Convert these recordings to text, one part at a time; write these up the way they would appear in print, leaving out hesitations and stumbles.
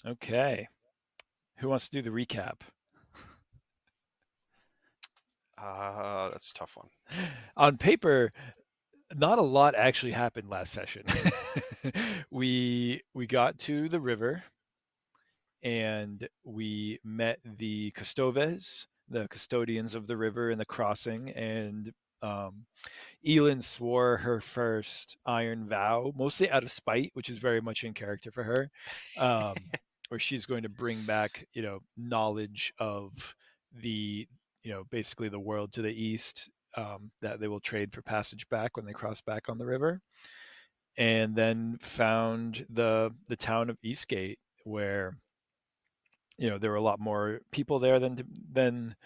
Okay. Who wants to do the recap? That's a tough one. On paper, not a lot actually happened last session. We got to the river and we met the Custoves, the custodians of the river and the crossing, and um, Elin swore her first iron vow, mostly out of spite, which is very much in character for her, um, where she's going to bring back, knowledge of the, basically the world to the east, that they will trade for passage back when they cross back on the river, and then found the town of Eastgate, where there were a lot more people there than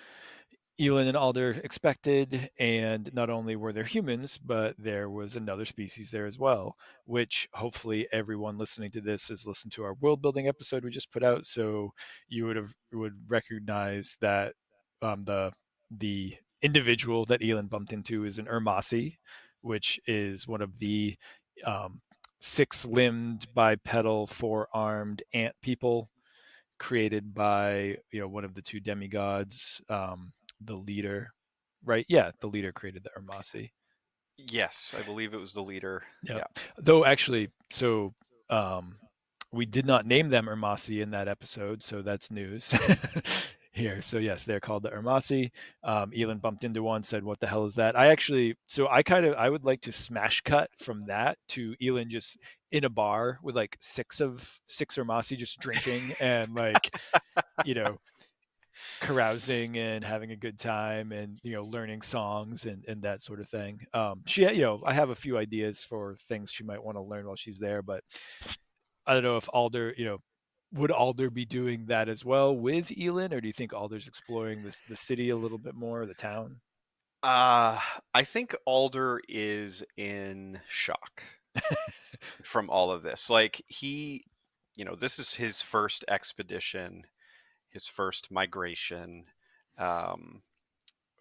Elin and Alderr expected, and not only were there humans, but there was another species there as well, which hopefully everyone listening to this has listened to our world building episode we just put out, so you would recognize that the individual that Elin bumped into is an Urmasi, which is one of the um, six-limbed, bipedal, four-armed ant people created by one of the two demigods, the leader, right? Yeah, the leader created the Urmasi. Yes, I believe it was the leader. Yeah, Yeah. though actually, so um, we did not name them Urmasi in that episode, so that's news here. So yes, they're called the Urmasi. Elin bumped into one, said, "What the hell is that?" I would like to smash cut from that to Elin just in a bar with like six Urmasi just drinking and like you know carousing and having a good time and learning songs and that sort of thing. I have a few ideas for things she might want to learn while she's there, but I don't know if Alderr, would Alderr be doing that as well with Elin, or do you think Alder's exploring the city a little bit more, the town? Uh, I think Alder is in shock from all of this. Like this is his first expedition, his first migration um,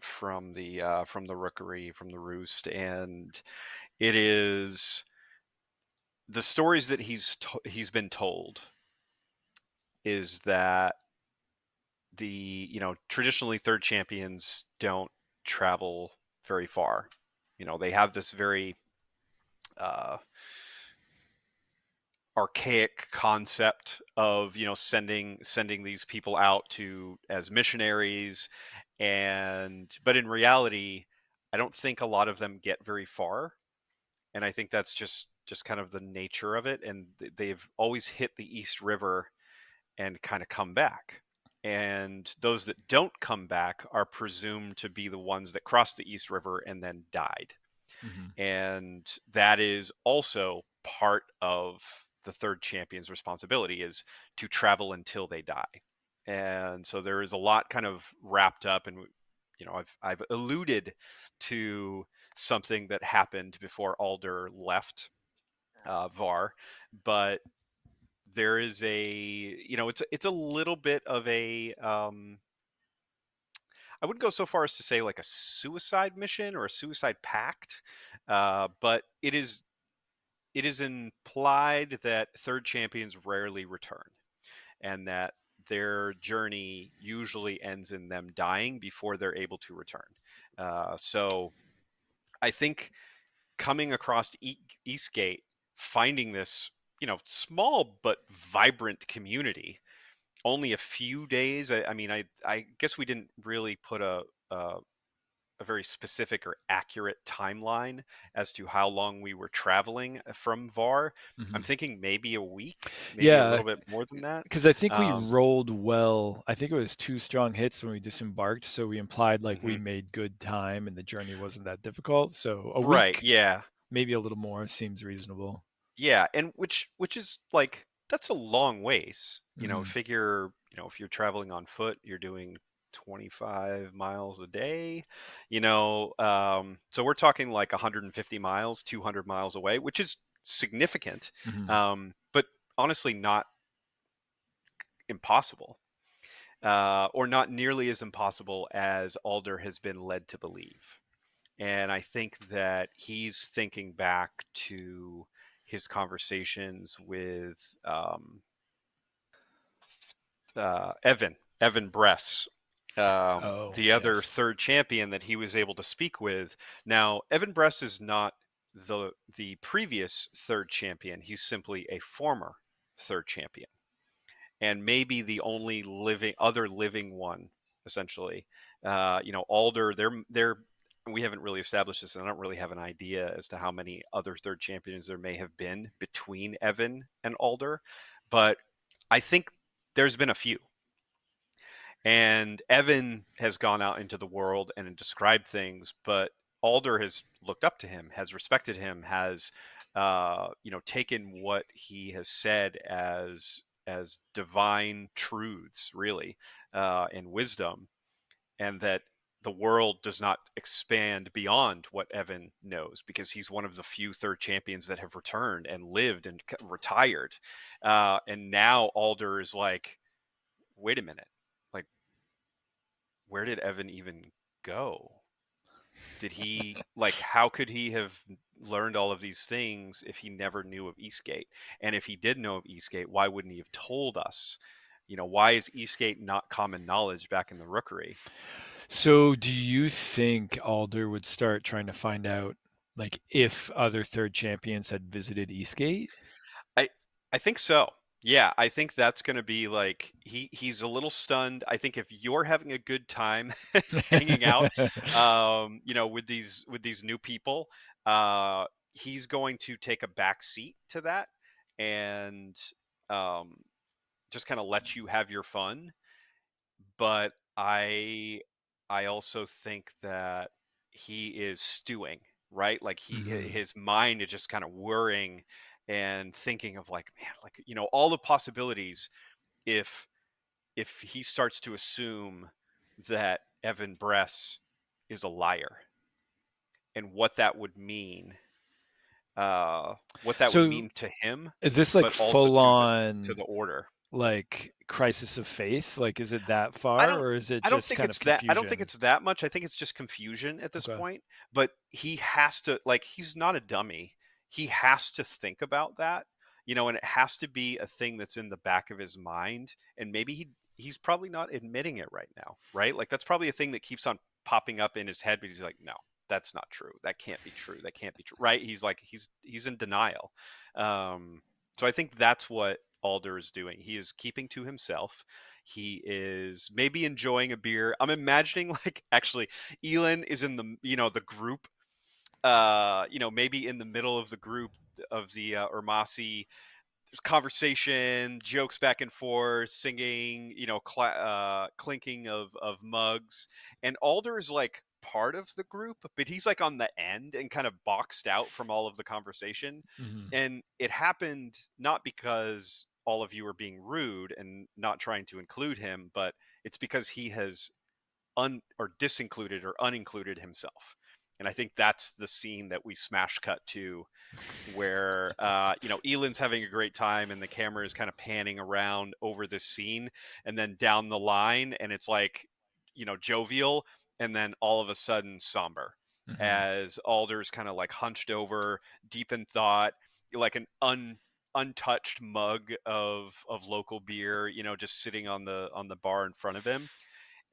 from the rookery, from the roost, and it is the stories that he's been told is that traditionally third champions don't travel very far. They have this very uh, archaic concept of sending these people out to as missionaries, and but in reality I don't think a lot of them get very far, and I think that's just kind of the nature of it, and they've always hit the East River and kind of come back. And those that don't come back are presumed to be the ones that crossed the East River and then died. Mm-hmm. And that is also part of the third champion's responsibility, is to travel until they die. And so there is a lot kind of wrapped up, and I've alluded to something that happened before Alder left Var, but there is it's a little bit of a I wouldn't go so far as to say like a suicide mission or a suicide pact, but it is implied that third champions rarely return, and that their journey usually ends in them dying before they're able to return. So I think coming across Eastgate, finding this small but vibrant community, only a few days. I mean, I guess we didn't really put a very specific or accurate timeline as to how long we were traveling from Var. Mm-hmm. I'm thinking maybe a week, maybe a Yeah, little bit more than that. because I think we Um, rolled well. I think it was two strong hits when we disembarked, so we implied like we mhm. made good time and the journey wasn't that difficult. So a Right, week, yeah, maybe a little more, seems reasonable. yeah, and which is like that's a long ways. Mm-hmm. Figure if you're traveling on foot, you're doing 25 miles a day. So we're talking like 150 miles, 200 miles away, which is significant, Mm-hmm. but honestly not impossible, or not nearly as impossible as Alder has been led to believe. And I think that he's thinking back to his conversations with Evan Bress, Oh, the other yes. third champion that he was able to speak with. Now, Evan Bress is not the previous third champion. He's simply a former third champion, and maybe the only living one, essentially. Alderr, they're we haven't really established this, and I don't really have an idea as to how many other third champions there may have been between Evan and Alderr, but I think there's been a few. And Evan has gone out into the world and described things, but Alderr has looked up to him, has respected him, has taken what he has said as divine truths, really, and wisdom, and that the world does not expand beyond what Evan knows because he's one of the few third champions that have returned and lived and retired. And now Alderr is like, wait a minute, like, where did Evan even go? Did he, like, how could he have learned all of these things if he never knew of Eastgate? And if he did know of Eastgate, why wouldn't he have told us? Why is Eastgate not common knowledge back in the Rookery? So, do you think Alder would start trying to find out, like, if other third champions had visited Eastgate? I I think so. Yeah, I think that's going to be like he's a little stunned. I think if you're having a good time hanging out, with these new people, he's going to take a back seat to that and um, just kind of let you have your fun. But I also think that he is stewing, right? Like Hmm. his mind is just kind of whirring and thinking of like, man, like all the possibilities if he starts to assume that Evan Bress is a liar and what that would So, mean to him, is this like but also full to on, the order. like, crisis of faith? Like, is it that I far, don't or is it I don't just think kind of it's that I don't think confusion? it's that much. I think it's just confusion at this Okay. point, but he has to, like, he's not a dummy. He has to think about that, and it has to be a thing that's in the back of his mind, and maybe he's probably not admitting it right now, right? Like that's probably a thing that keeps on popping up in his head, but he's like, "No, that's not true. That can't be true. That can't be true." Right? He's like he's in denial. Um so I think that's what Alder is doing. He is keeping to himself. He is maybe enjoying a beer. I'm imagining like actually Elin is in the group, maybe in the middle of the group of the Urmasi. There's conversation, jokes back and forth, singing, clinking of mugs, and Alder is like part of the group, but he's like on the end and kind of boxed out from all of the conversation. Hmm. And it happened not because all of you are being rude and not trying to include him, but it's because he has or disincluded or unincluded himself. And I think that's the scene that we smash cut to, where Elin's having a great time and the camera is kind of panning around over this scene and then down the line, and it's like jovial, and then all of a sudden somber Hmm. as Alder's kind of like hunched over, deep in thought, like an untouched mug of local beer, just sitting on the bar in front of him,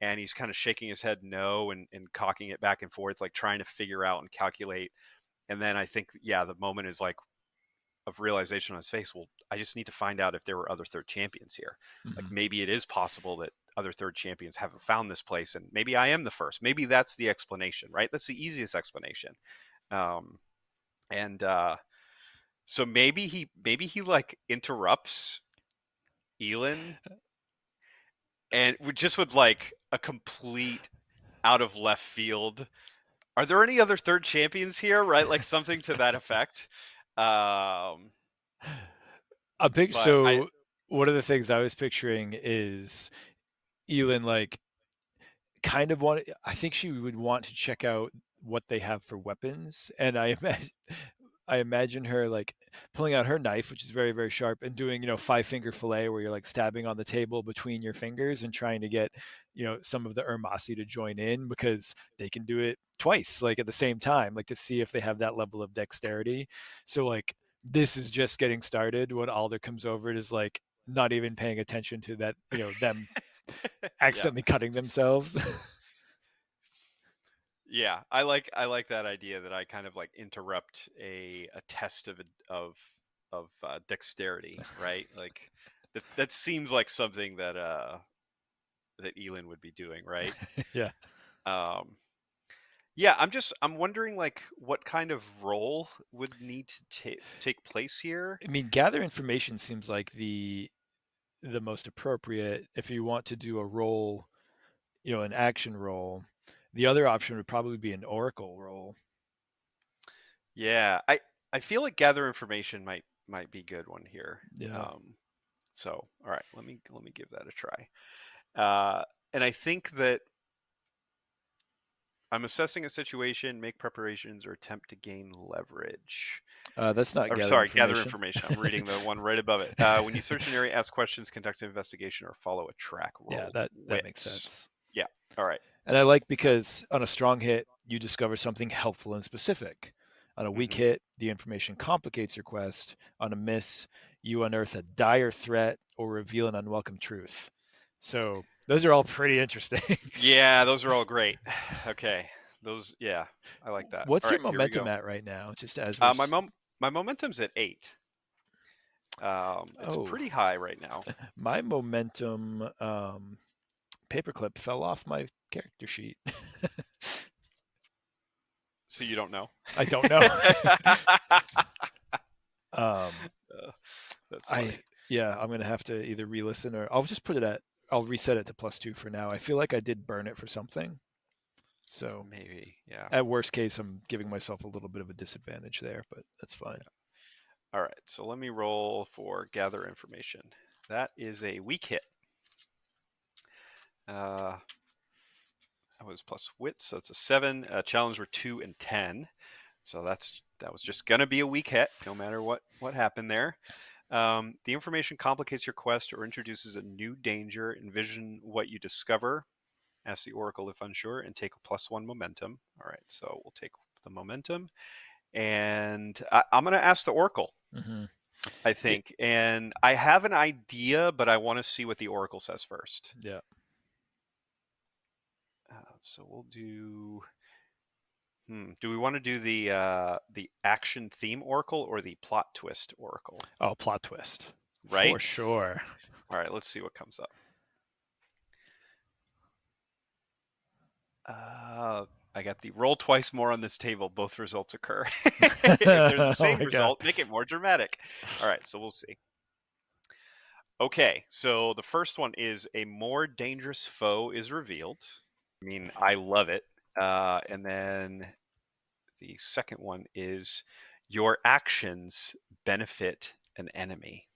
and he's kind of shaking his head no, and cocking it back and forth, like trying to figure out and calculate. And then I think, yeah, the moment is like of realization on his face. Well, I just need to find out if there were other third champions here. Like Hmm. maybe it is possible that other third champions haven't found this place, and maybe I am the first. Maybe that's the explanation, right? That's the easiest explanation. Um, and so maybe he like interrupts Elin and just with like a complete out of left field. Are there any other third champions here? Right, like something to that effect. Um, I think but I so. One of the things I was picturing is Elin, like, kind of want. I think she would want to check out what they have for weapons, and I imagine her like pulling out her knife, which is very very sharp, and doing five finger fillet, where you're like stabbing on the table between your fingers and trying to get some of the Urmasi to join in because they can do it twice, like at the same time, like to see if they have that level of dexterity. So like this is just getting started when Alder comes over. It is like not even paying attention to that, them Yeah. accidentally cutting themselves. Yeah, I like that idea that I kind of like interrupt a test of dexterity, right? Like that seems like something that Elin would be doing, right? Yeah. Um, yeah, I'm wondering like what kind of role would need to take place here. I mean, gather information seems like the most appropriate if you want to do a role, an action role. The other option would probably be an oracle role. Yeah, I feel like gather information might be a good one here. Yeah. Um, so all right, let me give that a try. Uh, and I think that I'm assessing a situation, make preparations, or attempt to gain leverage. That's not Or gather sorry, gather information. information. I'm reading the one right above it. When you search an area, ask questions, conduct an investigation, or follow a track, Yeah, roll that makes wits. sense. Yeah. All right. And I like because on a strong hit, you discover something helpful and specific. On a weak Mm-hmm. hit, the information complicates your quest. On a miss, you unearth a dire threat or reveal an unwelcome truth. So those are all pretty interesting. Yeah, those are all great. Okay. Those, yeah, I like that. What's All your right, here we momentum go. at right now? Just as we're. My momentum's at 8. It's Oh, pretty high right now. my momentum paperclip fell off my character sheet. So you don't know? I don't know. Uh, that's I funny. Yeah, I'm gonna have to either re-listen or I'll just put it at. I'll reset it to +2 for now. I feel like I did burn it for something, so Maybe. Yeah. at worst case, I'm giving myself a little bit of a disadvantage there, but that's fine. All right. So let me roll for gather information. That is a weak hit. That was plus wit, so it's a 7. Challenge were 2 and 10, so that was just gonna be a weak hit, no matter what happened there. The information complicates your quest or introduces a new danger. Envision what you discover. Ask the oracle if unsure, and take a +1 momentum. All right, so we'll take the momentum, and I'm gonna ask the oracle. Hmm. I think, and I have an idea, but I want to see what the oracle says first. Yeah. So we'll do. Do we want to do the action theme oracle or the plot twist oracle? Oh, plot twist for Right. sure. All right. Let's see what comes up. I got the roll twice more on this table. Both results occur. If they're the Oh same my god. result, make it more dramatic. All right. So we'll see. Okay. So the first one is a more dangerous foe is revealed. I mean, I love it. And then the second one is your actions benefit an enemy.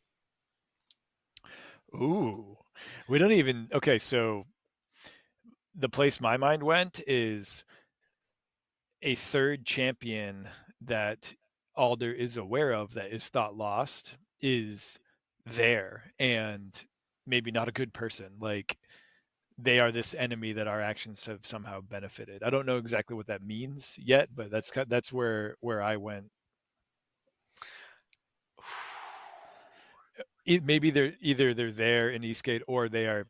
Ooh, we don't even. Okay, so the place my mind went is a third champion that Alder is aware of that is thought lost is there and maybe not a good person. Like they are this enemy that our actions have somehow benefited. I don't know exactly what that means yet, but that's where I went. Maybe they're there in Eastgate or they are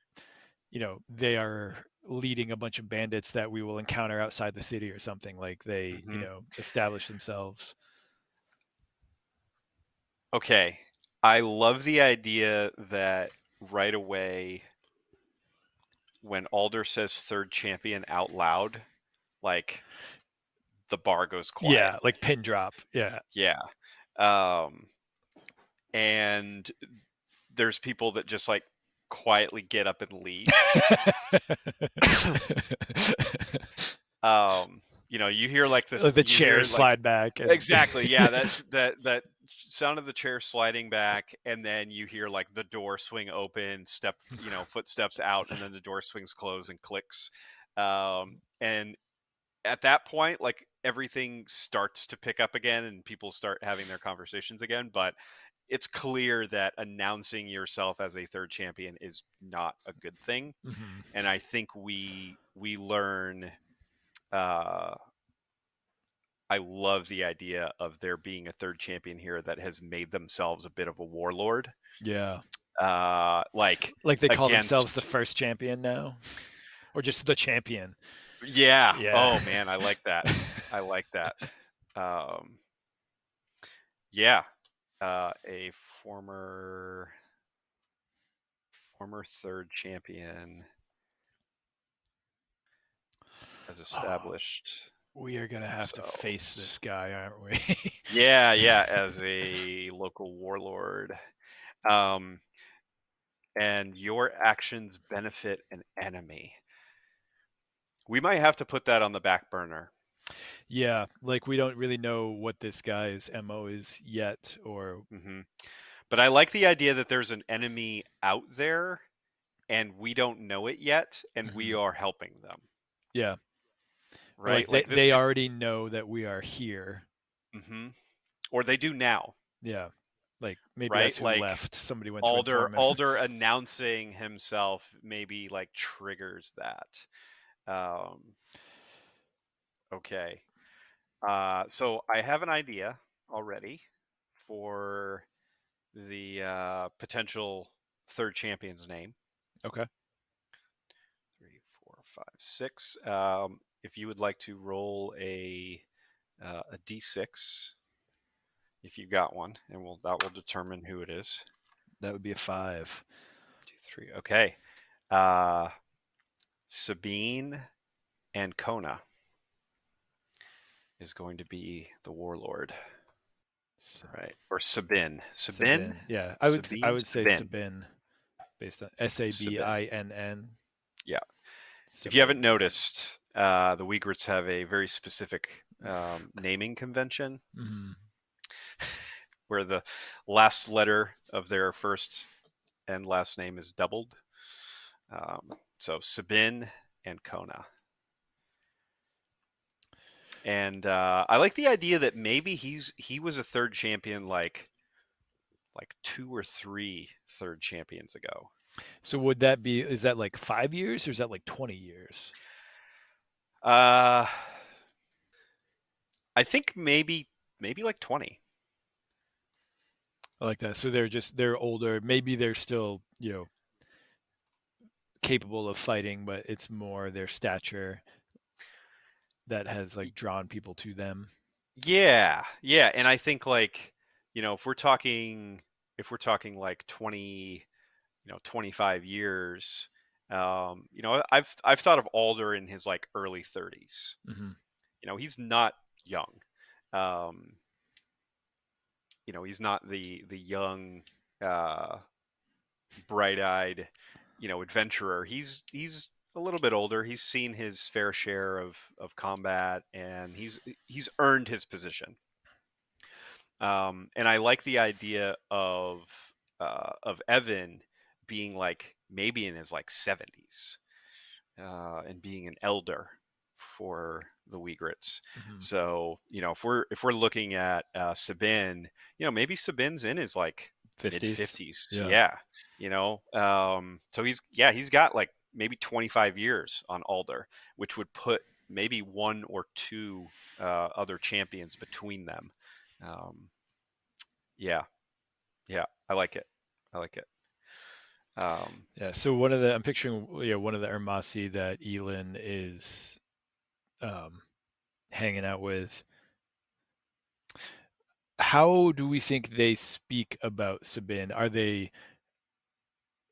leading a bunch of bandits that we will encounter outside the city or something like they Mm-hmm. establish themselves. Okay. I love the idea that right away, when Alder says third champion out loud, like the bar goes quiet. Yeah, like pin drop. Yeah. Yeah. Um, and there's people that just like quietly get up and leave. You hear like this, The you hear chairs like slide back and exactly, yeah, that's that sound of the chair sliding back, and then you hear like the door swing open, footsteps out, and then the door swings closed and clicks. And at that point, like everything starts to pick up again, and people start having their conversations again. But it's clear that announcing yourself as a third champion is not a good thing, Mhm. and I think we learn. Uh, I love the idea of there being a third champion here that has made themselves a bit of a warlord. Yeah. Like they call themselves the against. first champion now, or just the champion. Yeah. Yeah. Oh man, I like that. I like that. Um, yeah. A former third champion has Oh, established we are gonna have to face this themselves. guy, aren't we? Yeah, yeah, as a local warlord. Um, and your actions benefit an enemy. We might have to put that on the back burner. Yeah, like we don't really know what this guy's MO is yet, or hmm But I like the idea that there's an enemy out there and we don't know it yet, and we Mhm. are helping them, Yeah, or like right? they Like this they could, already know that we are here. hmm or they do now, Yeah, like maybe right? that's who Like left. Somebody went to Alder, inform him. Alder announcing himself maybe like triggers that. Um, okay, so I have an idea already for the potential third champion's name. Okay. 3, 4, 5, 6. If you would like to roll a d6, if you've got one, and that will determine who it is. That would be a 5. 2, 3. Okay. Uh, Sabine and Kona is going to be the warlord, So, right? Or Sabin. Sabin? Sabin. Yeah, I Sabine? would say Sabin. Sabin, based on Sabinn. Yeah. If you haven't Sabin. noticed, the Uyghurs have a very specific naming convention Mhm. where the last letter of their first and last name is doubled. So Sabin and Kona. And I like the idea that maybe he was a third champion like 2 or 3 third champions ago. So would that be? Is that like 5 years, or is that like 20 years? Uh, I think maybe like 20. I like that. So they're older. Maybe they're still capable of fighting, but it's more their stature that has like drawn people to them. Yeah, yeah, and I think like if we're talking like 20, 25 years, I've thought of Alder in his like early 30s. Hmm. He's not young. Um, he's not the young, uh, bright-eyed, adventurer. He's a little bit older. He's seen his fair share of combat, and he's earned his position. And I like the idea of Evan being like maybe in his like 70s, and being an elder for the Uyghurs. Hmm. So if we're looking at Sabin, maybe Sabin's in his like mid 50s. 50s. Yeah. Yeah, so he's got like maybe 25 years on Alder, which would put maybe 1 or 2 other champions between them. Um, yeah, yeah, I like it. I like it. Um, Yeah. So I'm picturing one of the Ermasi that Elin is um, hanging out with. How do we think they speak about Sabin?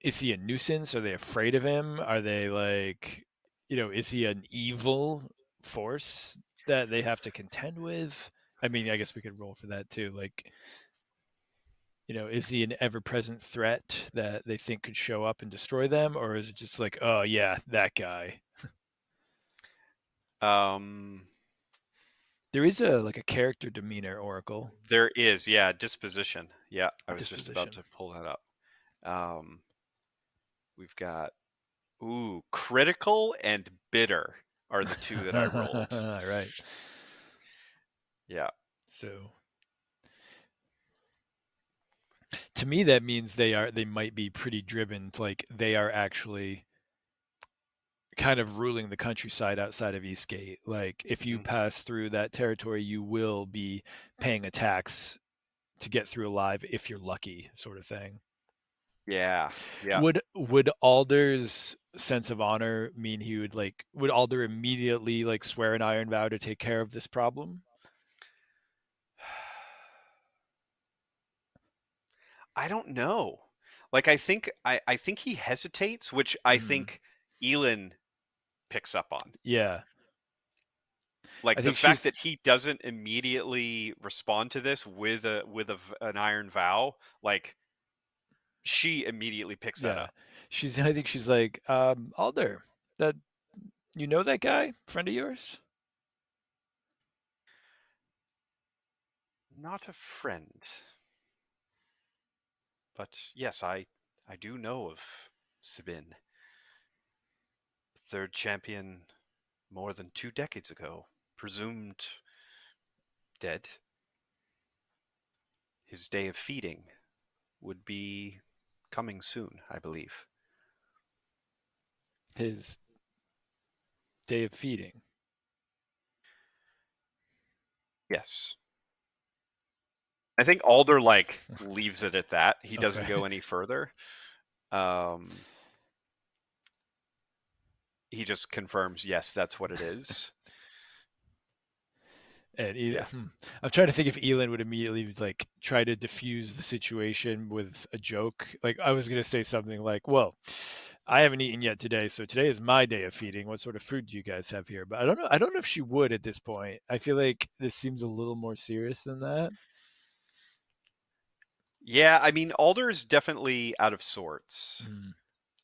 Is he a nuisance? Are they afraid of him? Are they like, is he an evil force that they have to contend with? I mean, I guess we could roll for that too. Like, is he an ever-present threat that they think could show up and destroy them, or is it just like, oh yeah, that guy? um, There is a character demeanor oracle There is, yeah, disposition. Yeah, I was just about disposition. to pull that up. Um, we've got critical and bitter are the two that I rolled. Right. Yeah. So to me, that means they might be pretty driven. Like they are actually kind of ruling the countryside outside of Eastgate. Like if you hmm pass through that territory, you will be paying a tax to get through alive if you're lucky, sort of thing. Yeah, yeah. Would Alder's sense of honor mean he would like would Alder immediately like swear an iron vow to take care of this problem? I don't know. Like I think he hesitates, which I Hmm. think Elin picks up on. Yeah, I Like the think fact she's that he doesn't immediately respond to this with an iron vow, like she immediately picks that yeah up. she's I think she's like Alder, that you know that guy, friend of yours? Not a friend, but yes, I do know of Sabin, third champion more than 2 decades ago, presumed dead. His day of feeding would be coming soon, I believe. His day of feeding. Yes. I think Alder like leaves it at that. He doesn't Okay. go any further. Um, he just confirms, yes, that's what it is. And Yeah. I'm trying to think if Elin would immediately like try to diffuse the situation with a joke. Like I was gonna say something like, "Well, I haven't eaten yet today, so today is my day of feeding. What sort of food do you guys have here?" But I don't know. I don't know if she would at this point. I feel like this seems a little more serious than that. Yeah, I mean, Alder is definitely out of sorts. Mm.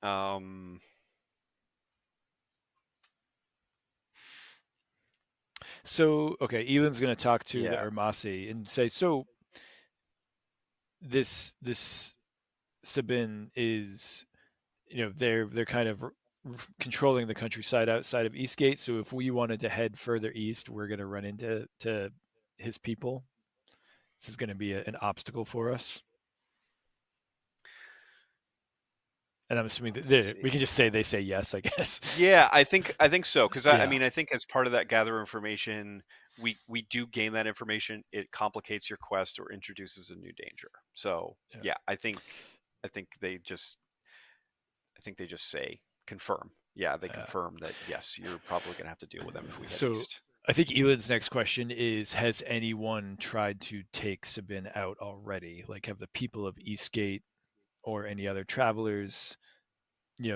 Um, So okay, Elin's gonna talk to the yeah. Urmasi and say, "So this Sabin is they're kind of controlling the countryside outside of Eastgate. So if we wanted to head further east, we're going to run into his people. This is going to be an obstacle for us." And I'm assuming that Let's we can see. just say they say yes, I guess. Yeah, I think so because I Yeah, mean I think as part of that gather information, we do gain that information. It complicates your quest or introduces a new danger. So yeah. yeah, I think they just say confirm. Yeah, they Uh, confirm that yes, you're probably gonna have to deal with them if we head so east. I think Elin's next question is: has anyone tried to take Sabin out already? Like, have the people of Eastgate or any other travelers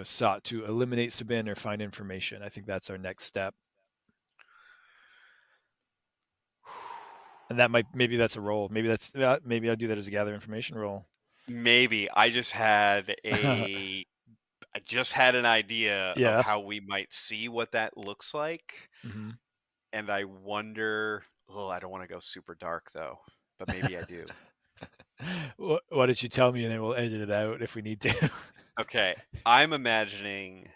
sought to eliminate Sabin or find information? I think that's our next step. And that might maybe that's a role. Maybe that's maybe I'll do that as a gather information role. Maybe I just had an idea of Yeah. how we might see what that looks like, Hmm. and I wonder. Oh, I don't want to go super dark though, but maybe I do. Why don't you tell me, and then we'll edit it out if we need to. Okay, I'm imagining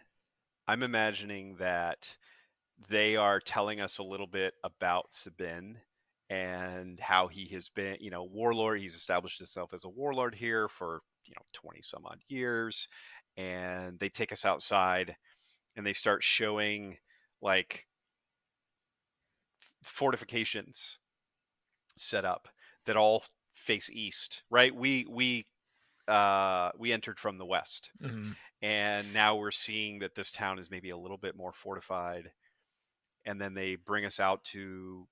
that they are telling us a little bit about Sabin and how he has been, warlord. He's established himself as a warlord here for, 20 some odd years. And they take us outside and they start showing like fortifications set up that all face east, right? We entered from the west, Hmm. and now we're seeing that this town is maybe a little bit more fortified. And then they bring us out to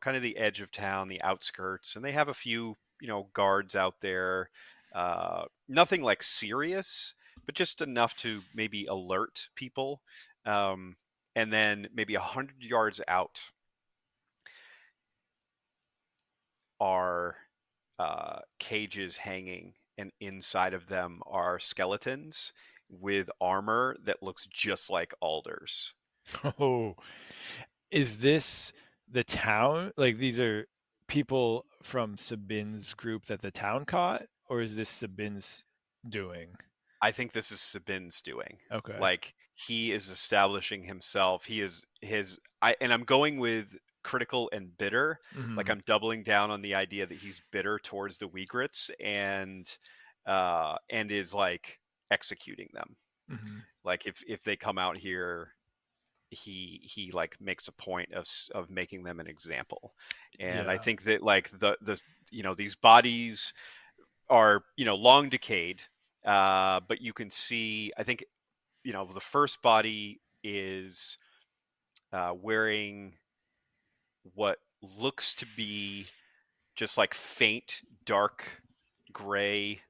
kind of the edge of town, the outskirts, and they have a few guards out there. Nothing like serious, but just enough to maybe alert people. Um, and then maybe 100 yards out are cages hanging, and inside of them are skeletons with armor that looks just like Alder's. Oh, is this the town? Like these are people from Sabin's group that the town caught, or is this Sabin's doing? I think this is Sabin's doing. Okay. Like he is establishing himself. He is his. And I'm going with critical and bitter. Like Hmm. I'm doubling down on the idea that he's bitter towards the Weegrits and is like executing them. Hmm. Like if they come out here, he like makes a point of making them an example. And I Yeah. think that like the these bodies are long decayed, But you can see, I think, the first body is wearing what looks to be just like faint dark gray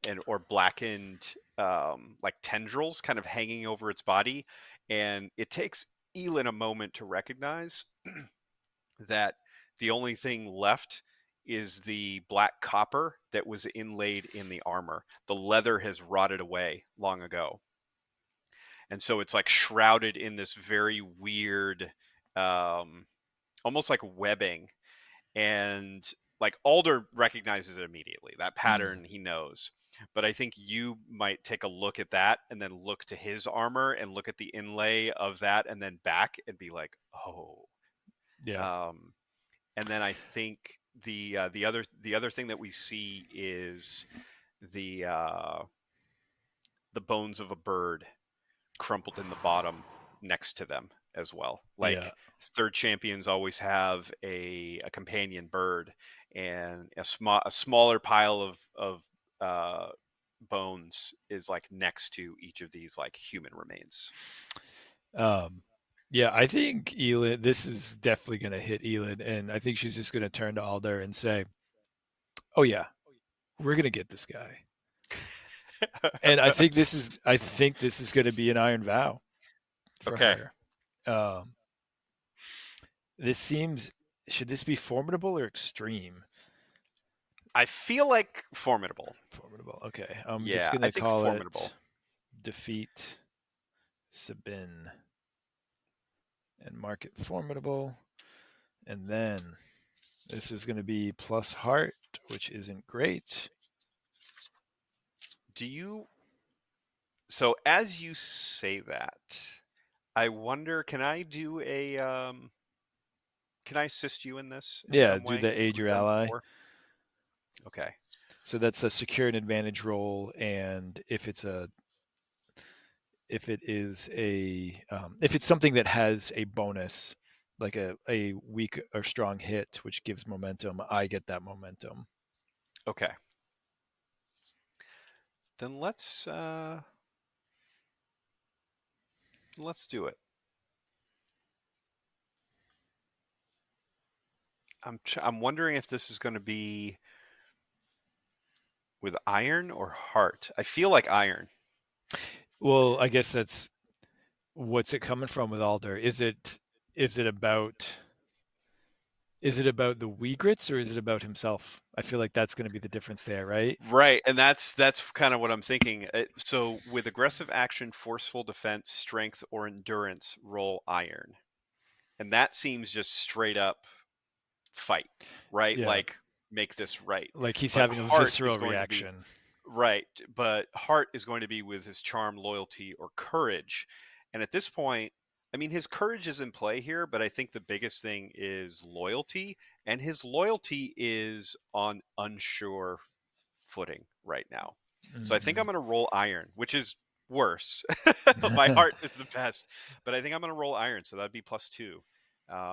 and or blackened like tendrils kind of hanging over its body, and it takes Elin a moment to recognize that the only thing left is the black copper that was inlaid in the armor. The leather has rotted away long ago, and so it's like shrouded in this very weird um, almost like webbing. And like Alderr recognizes it immediately. That pattern he knows. But I think you might take a look at that and then look to his armor and look at the inlay of that and then back and be like, oh. Yeah. And then I think the other thing that we see is the the bones of a bird crumpled in the bottom next to them as well. Yeah. Like third champions always have a companion bird, and a smaller pile of bones is like next to each of these like human remains. Um, yeah, I think Elin, this is definitely going to hit Elin, and I think she's just going to turn to Alder and say, "Oh yeah, we're going to get this guy." And I think this is going to be an iron vow for Okay, her. Um, this seems, should this be formidable or extreme? I feel like formidable. Formidable. Okay, I'm just Yeah, going I to think call it formidable. defeat Sabin and mark it formidable, and then this is going to be plus heart, which isn't great. Do you? So as you say that, I wonder, can I do a can I assist you in this in Yeah, some do way the like aid we've your done ally. before? Okay. So that's a secure an advantage roll, and if it is a if it's something that has a bonus, like a weak or strong hit, which gives momentum, I get that momentum. Okay. Then let's do it. I'm wondering if this is going to be with iron or heart. I feel like iron. Well, I guess that's what's it coming from with Alder. Is it about is it about the Weegrits or is it about himself? I feel like that's going to be the difference there, right? Right, and that's kind of what I'm thinking. So with aggressive action, forceful defense, strength, or endurance, roll iron, and that seems just straight up fight, right? Yeah, Like make this right. like he's But having a heart is visceral going to be reaction. right. But heart is going to be with his charm, loyalty, or courage. And at this point, I mean, his courage is in play here, but I think the biggest thing is loyalty, and his loyalty is on unsure footing right now. So I think I'm Mm-hmm. going to roll iron, which is worse. My heart is the best, but I think I'm going to roll iron, so that'd be +2.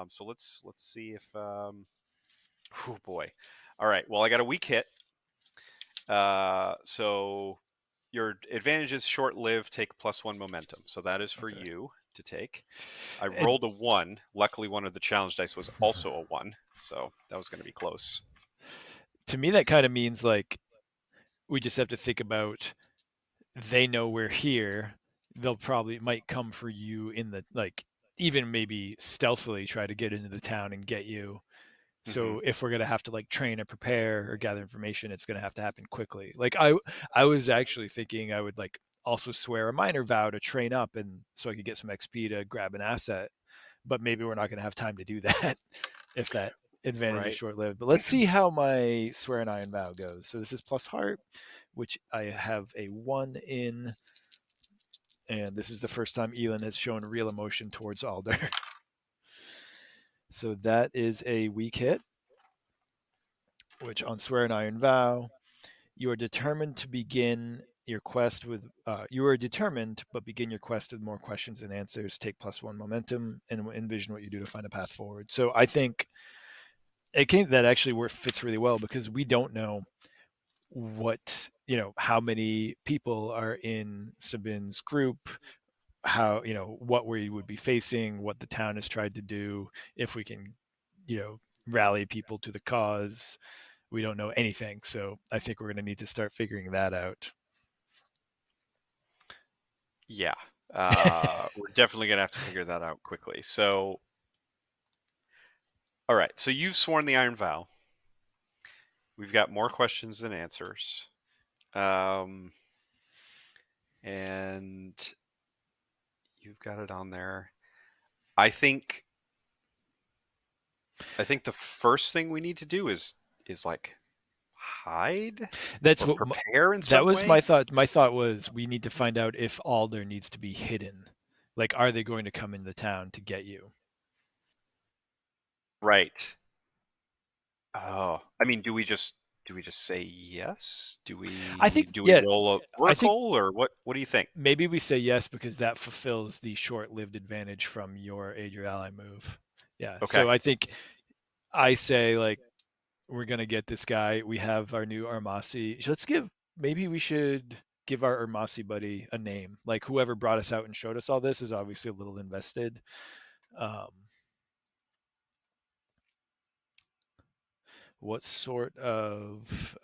So let's see if oh boy. All right. Well, I got a weak hit. So your advantage is short-lived. Take +1 momentum. So that is for Okay. you to take. I And rolled a 1. Luckily, one of the challenge dice was also a 1, so that was going to be close. to me, that kind of means like we just have to think about they know we're here. They'll probably might come for you in the like even maybe stealthily try to get into the town and get you. Hmm. So if we're gonna have to like train or prepare or gather information, it's gonna have to happen quickly. Like I was actually thinking I would like also swear a minor vow to train up and so I could get some XP to grab an asset. But maybe we're not gonna have time to do that if that advantage is Right. short lived. But let's see how my swear an iron vow goes. So this is plus heart, which I have a 1 in, and this is the first time Elin has shown real emotion towards Alder. So that is a weak hit, which on Swear an Iron Vow, you are determined to begin your quest with, you are determined, but begin your quest with more questions and answers, take +1 momentum, and envision what you do to find a path forward. So I think that actually fits really well because we don't know what, how many people are in Sabin's group, how, what we would be facing, what the town has tried to do, if we can, rally people to the cause. We don't know anything, so I think we're going to need to start figuring that out. Yeah. We're definitely going to have to figure that out quickly. So, all right. So you've sworn the Iron Vow. We've got more questions than answers. And you've got it on there. I think the first thing we need to do is like hide That's or what prepare in that some was my way. thought. My thought was we need to find out if Alderr needs to be hidden. Like, are they going to come into town to get you? Right. Oh, I mean, do we just say yes? Do I think, we yeah, roll a I think oracle or what do you think? maybe we say yes because that fulfills the short-lived advantage from your aid your ally move. Yeah. Okay. So I think I say, like, we're gonna get this guy. We have our new Armasi. Let's give. Maybe we should give our Armasi buddy a name. Like, whoever brought us out and showed us all this is obviously a little invested. Um, what sort of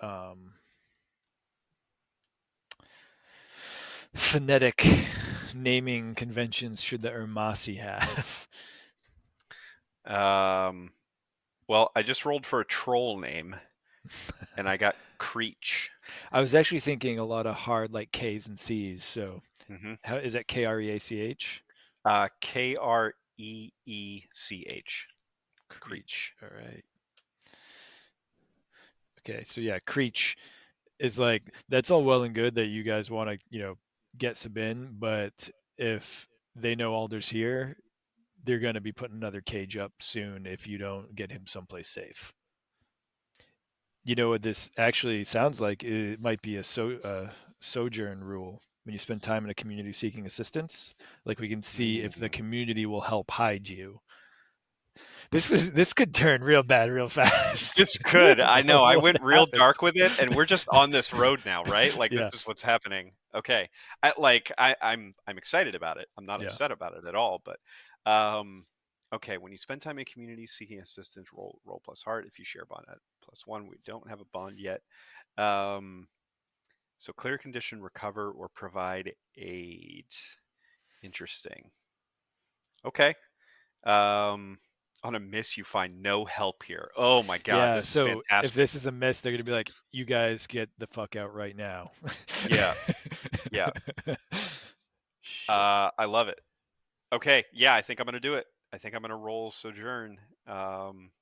phonetic naming conventions should the Armasi have? Well, I just rolled for a troll name and I got Creech. I was actually thinking a lot of hard, like, K's and C's. So Mm-hmm. how is that? Kreach? Kreech. Creech. Creech. All right. Okay. So yeah, Creech is like, that's all well and good that you guys want to, get Sabin, but if they know Alder's here, they're going to be putting another cage up soon if you don't get him someplace safe. You know what this actually sounds like? It might be a sojourn rule. When you spend time in a community seeking assistance, like, we can see if the Mm. community will help hide you. This could turn real bad real fast. This We could. don't I know know. I what went real happened. dark with it, and we're just on this road now, right? Like this Yeah, is what's happening. Okay. I'm excited about it. I'm not yeah. upset about it at all. But okay. When you spend time in community seeking assistance, roll plus heart. If you share bond at +1, we don't have a bond yet. Um, so clear condition, recover, or provide aid. Interesting. Okay. Um, on a miss, you find no help here. Oh my God, Yeah, this is so if fantastic. this is a miss, they're gonna be like, "You guys get the fuck out right now." Yeah, yeah. Shit. I love it. Okay, yeah, I think I'm gonna do it. I think I'm gonna roll Sojourn. Um,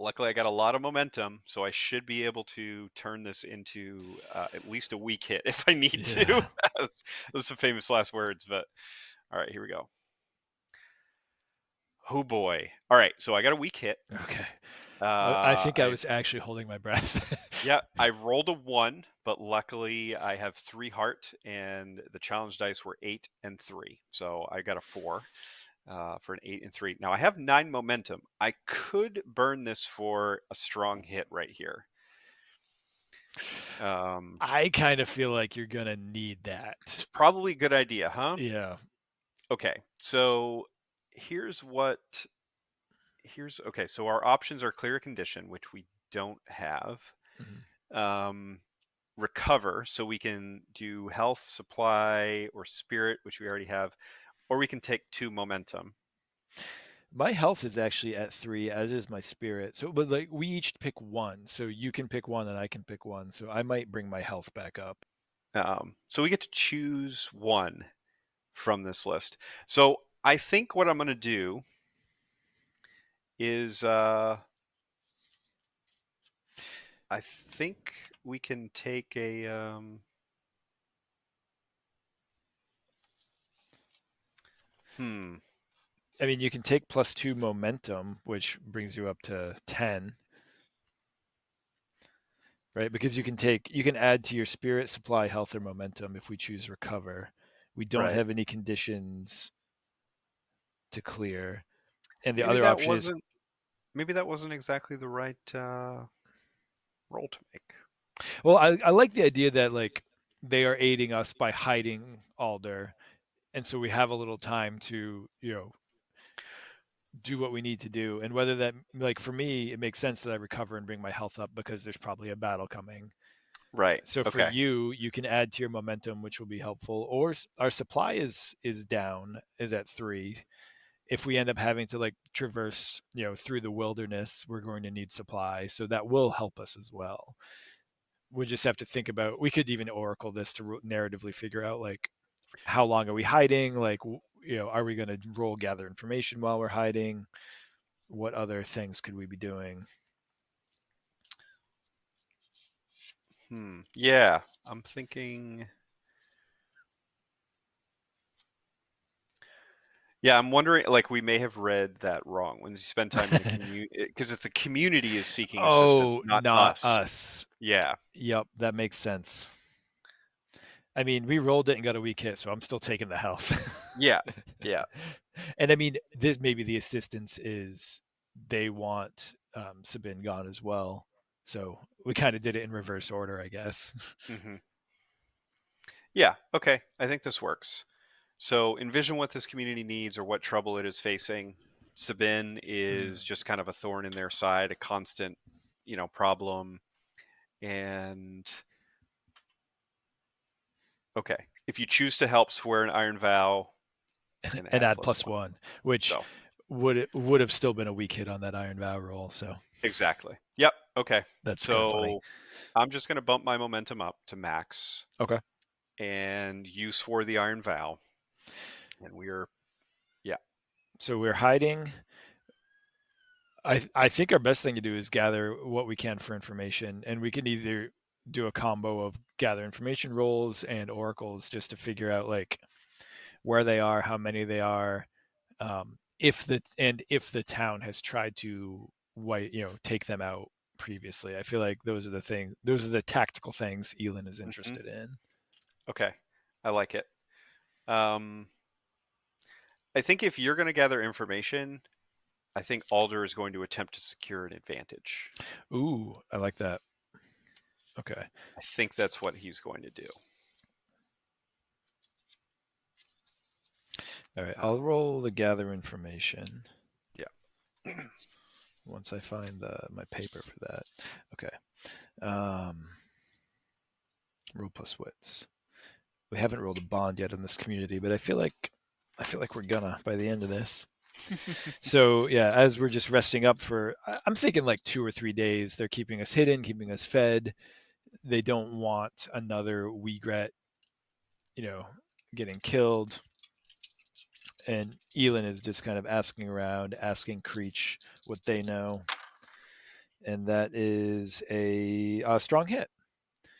Luckily, I got a lot of momentum, so I should be able to turn this into at least a weak hit if I need to. Yeah. Those are some famous last words, but all right, here we go. Oh boy. All right, so I got a weak hit. Okay. I think I I was actually holding my breath. Yeah, I rolled a 1, but luckily I have 3 heart, and the challenge dice were 8 and 3. So I got a 4 for an 8 and 3. Now I have 9 momentum. I could burn this for a strong hit right here. I kind of feel like you're gonna need that. It's probably a good idea, huh? Yeah. Okay, so here's what okay. So our options are clear condition, which we don't have. Mhm. Um, Recover, so we can do health, supply, or spirit, which we already have, or we can take 2 momentum. My health is actually at 3, as is my spirit. So, but, like, we each pick one. So you can pick one and I can pick one. So I might bring my health back up. So we get to choose one from this list. So I think what I'm going to do is I think we can take a hmm. I mean, you can take +2 momentum, which brings you up to 10, right? Because you can add to your spirit, supply, health, or momentum if we choose recover. We don't Right. have any conditions to clear. And the Maybe other that option is, wasn't exactly the right roll to make. Well, I like the idea that like they are aiding us by hiding Alder, and so we have a little time to do what we need to do. And whether that, like, for me, it makes sense that I recover and bring my health up because there's probably a battle coming. Right. So for Okay. you, you can add to your momentum, which will be helpful. Or our supply is down, is at 3. If we end up having to like traverse, through the wilderness, we're going to need supply, so that will help us as well. We just have to think about. We could even oracle this to narratively figure out like how long are we hiding? Like, are we going to roll gather information while we're hiding? What other things could we be doing? Yeah, I'm thinking. Yeah, I'm wondering. Like, we may have read that wrong when you spend time in the community, because if the community is seeking assistance, Oh, not not us. us. Yeah. Yep, that makes sense. I mean, we rolled it and got a weak hit, so I'm still taking the health. Yeah. Yeah. And I mean, this maybe the assistance is they want Sabin gone as well. So we kind of did it in reverse order, I guess. hmm Yeah. Okay. I think this works. So envision what this community needs or what trouble it is facing. Sabin is Mm. just kind of a thorn in their side, a constant, problem. And okay, if you choose to help, swear an iron vow and And add add plus plus one. one, which So would have still been a weak hit on that Iron Vow roll. So exactly. Yep. Okay. that's kind of funny. So I'm just going to bump my momentum up to max, Okay. and you swore the iron vow, and yeah. So we're hiding. I think our best thing to do is gather what we can for information, and we can either do a combo of gather information rolls and oracles just to figure out like where they are, how many they are, if the town has tried to take them out previously. I feel like those are the tactical things Elin is hmm interested in. Okay. I like it. Um, I think if you're going to gather information, I think Alder is going to attempt to secure an advantage. Ooh, I like that. Okay. I think that's what he's going to do. All right. I'll Um, roll the gather information yeah. once I find my paper for that. Okay. Um, roll plus wits. We haven't rolled a bond yet in this community, but I feel like we're gonna by the end of this. So yeah, as we're just resting up for, I'm thinking like 2 or 3 days. They're keeping us hidden, keeping us fed. They don't want another Wegret, you know, getting killed. And Elin is just kind of asking around, asking Creech what they know, and that is a strong hit.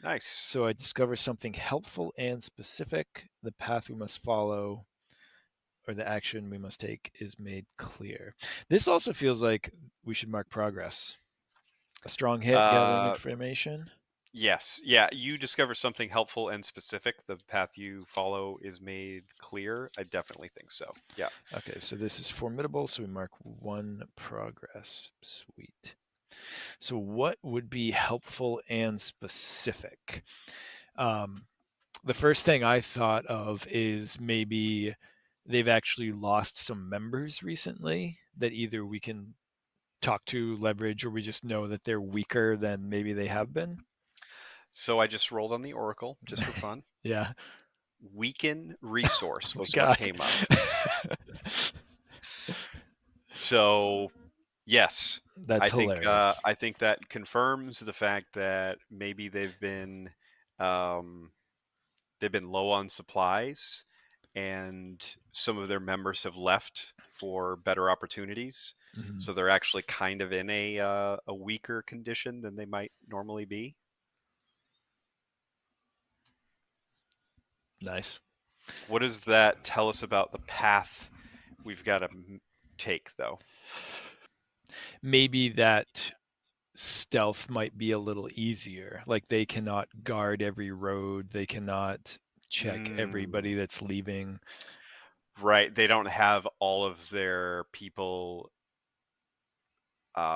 Nice. So I discover something helpful and specific. The path we must follow or the action we must take is made clear. This also feels like we should mark progress. A strong hit, gathering Uh, information. yes. Yeah. You discover something helpful and specific. The path you follow is made clear. I definitely think so. Yeah. Okay, so this is formidable, so we mark 1 progress. Sweet. So, what would be helpful and specific? Um, the first thing I thought of is maybe they've actually lost some members recently that either we can talk to, leverage, or we just know that they're weaker than maybe they have been. So I just rolled on the Oracle just for fun. Yeah. Weaken Oh resource my was what God. came up. So yes, That's hilarious. I think that confirms the fact that maybe um, they've been low on supplies, and some of their members have left for better opportunities. Mhm. So they're actually kind of in a weaker condition than they might normally be. Nice. What does that tell us about the path we've got to take, though? Maybe that stealth might be a little easier. Like they cannot guard every road, they cannot check Mm, everybody that's leaving. right. They don't have all of their people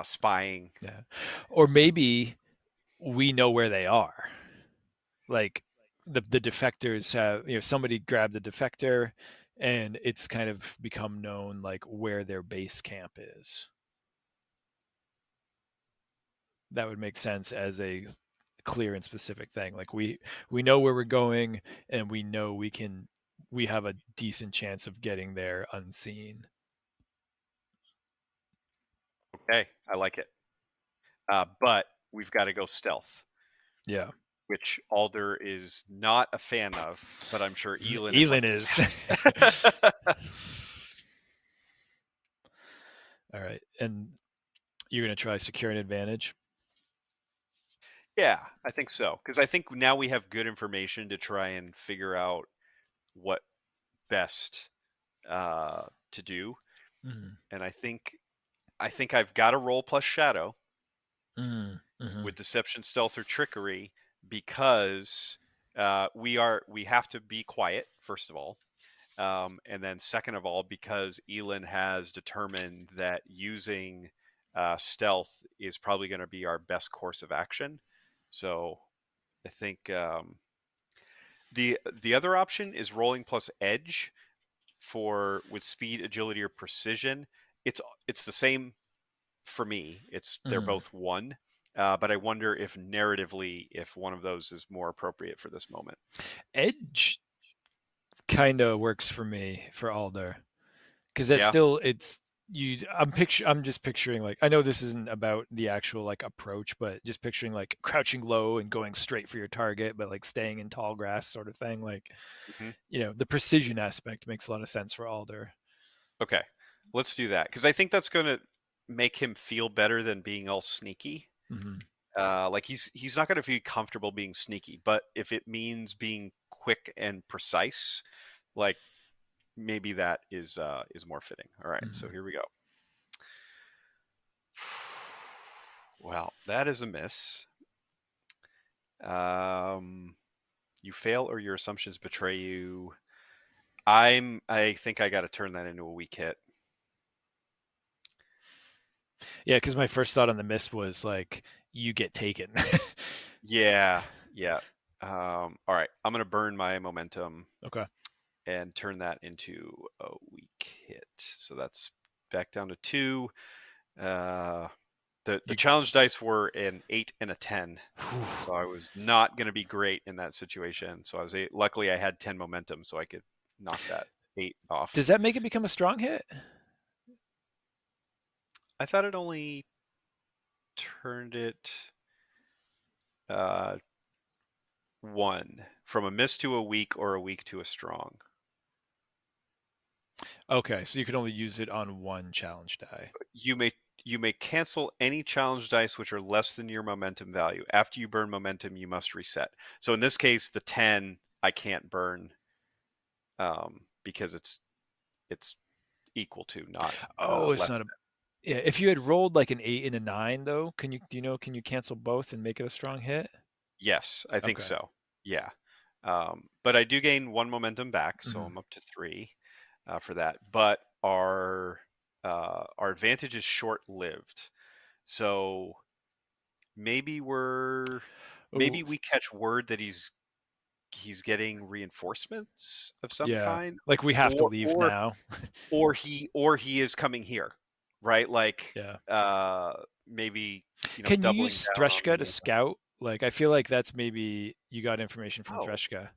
spying. Yeah. Or maybe we know where they are. Like the defectors have, somebody grabbed the defector, and it's kind of become known like where their base camp is. That would make sense as a clear and specific thing. Like we know where we're going, and we know we have a decent chance of getting there unseen. Okay, I like it. But we've got to go stealth, Yeah. which Alder is not a fan of, but I'm sure Elin is like, Elin is. yes. All right. And you're going to try secure an advantage? Yeah, I think so. Because I think now we have good information to try and figure out what best to do. Mm. And I think I've got a roll plus shadow Mm. Mm-hmm. with deception, stealth, or trickery because we have to be quiet first of all, and then second of all because Elin has determined that using stealth is probably going to be our best course of action. So I think the other option is rolling plus edge for with speed, agility, or precision. It's the same for me. They're Mm. both one, but I wonder if narratively, if one of those is more appropriate for this moment. Edge kind of works for me for Alder, because that's Yeah. still it's you. I'm just picturing, like, I know this isn't about the actual like approach, but just picturing like crouching low and going straight for your target, but like staying in tall grass sort of thing. Like, Hmm. the precision aspect makes a lot of sense for Alder. Okay. Let's do that because I think that's going to make him feel better than being all sneaky. Mm-hmm. Like he's not going to feel comfortable being sneaky, but if it means being quick and precise, like maybe that is more fitting. All right, so Mm-hmm. here we go. Well, that is a miss. Um, you fail or your assumptions betray you. I think I got to turn that into a weak hit. Yeah, because my first thought on the miss was like you get taken. Yeah, yeah. All right, I'm gonna burn my momentum Okay. and turn that into a weak hit. So that's back down to 2. Uh, the You. challenge dice were an 8 and a 10, so I was not going to be great in that situation. So luckily I had 10 momentum, so I could knock that 8 Does off. that make it become a strong hit? I thought it only turned it 1 from a miss to a weak or a weak to a strong. Okay, so you could only use it on one challenge die. You may you may cancel any challenge dice which are less than your momentum value. After you burn momentum, you must reset. So in this case, the 10 I can't burn because it's equal to, not Oh, it's less not a. than. Yeah, if you had rolled like an 8 and a 9, though, can you cancel both and make it a strong hit? Yes, I think Okay. so. Yeah, but I do gain 1 momentum back, so Hmm. I'm up to 3 for that. But our advantage is short lived, so maybe Oh, maybe we catch word that he's getting reinforcements of some yeah. kind, Like we have to or leave or now. or he is coming here, right? Like Yeah. maybe Can you doubling use down on the Threshka to momentum. scout? Like, I feel like that's maybe you got information from Oh, Threshka.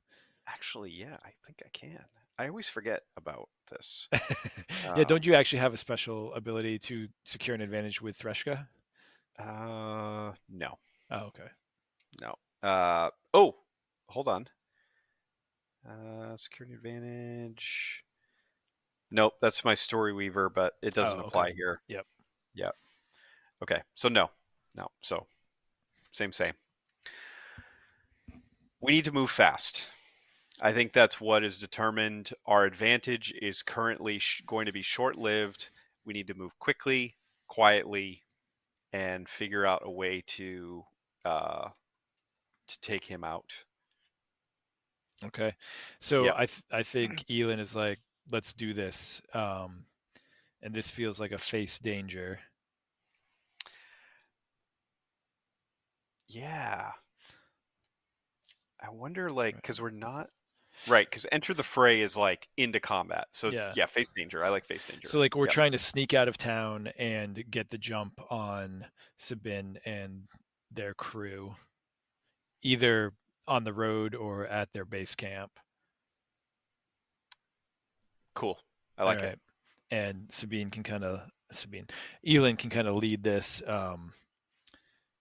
actually, yeah, I think I can. I always forget about this. Yeah, Um, don't you actually have a special ability to secure an advantage with Threshka? no, Oh, okay. no. Oh, hold on. Security advantage. Nope, that's my story weaver, but it doesn't Oh, okay. apply here. Yep. Yeah. Okay. So no, no. So same. We need to move fast. I think that's what is determined. Our advantage is currently going to be short lived. We need to move quickly, quietly, and figure out a way uh, to take him out. Okay. So Yep. I think Elin is like, let's do this. And this feels like a face danger. Yeah. I wonder, like, because we're not right, because enter the fray is like into combat. So Yeah. yeah, face danger. I like face So danger. like we're Yep. trying to sneak out of town and get the jump on Sabin and their crew, either on the road or at their base camp. Cool. I All like it. right. And Elin can kind of lead this.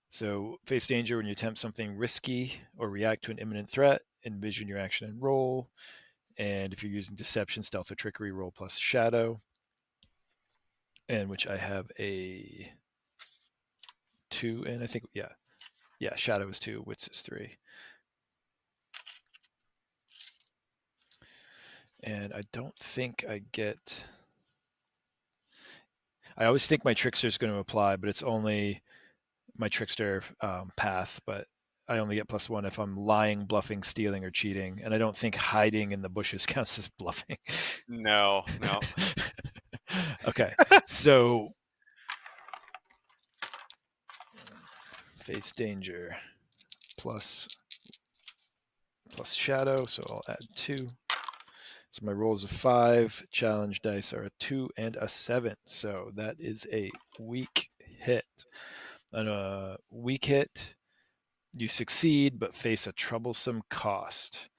So face danger when you attempt something risky or react to an imminent threat. Envision your action and roll. And if you're using deception, stealth, or trickery, roll plus shadow. And which I have a 2, and I think yeah, shadow is 2, wits is 3. And I don't think I get. I always think my trickster is going to apply, but it's only my trickster path. But I only get +1 if I'm lying, bluffing, stealing, or cheating. And I don't think hiding in the bushes counts as bluffing. No, no. Okay, so face danger plus shadow, so I'll add 2. So my rolls a 5. Challenge dice are a 2 and a 7. So that is a weak hit. On a weak hit, you succeed but face a troublesome cost.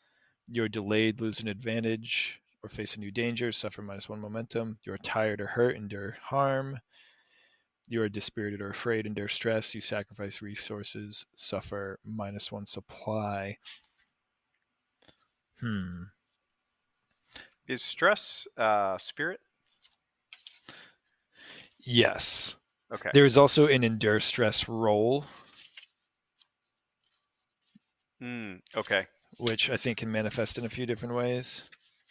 You're delayed, lose an advantage, or face a new danger, suffer -1 momentum. You're tired or hurt, endure harm. You are dispirited or afraid, endure stress. You sacrifice resources, suffer -1 supply. Hmm. Is stress spirit? Yes. Okay. There is also an endure stress roll, Okay. which I think can manifest in a few different ways.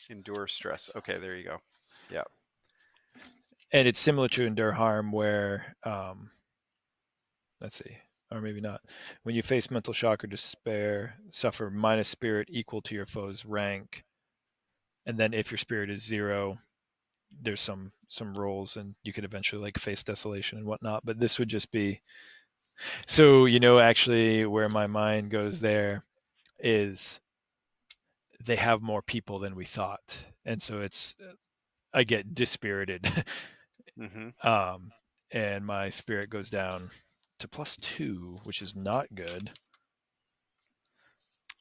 Endure stress. Okay, there you go. Yeah. And it's similar to endure harm, where let's see, or maybe not. When you face mental shock or despair, suffer -spirit equal to your foe's rank, and then if your spirit is 0, there's some rolls, and you could eventually like face desolation and whatnot. But this would just be so actually where my mind goes there is they have more people than we thought, and so it's I get dispirited. Mm-hmm. um, and my spirit goes down to +2, which is not good.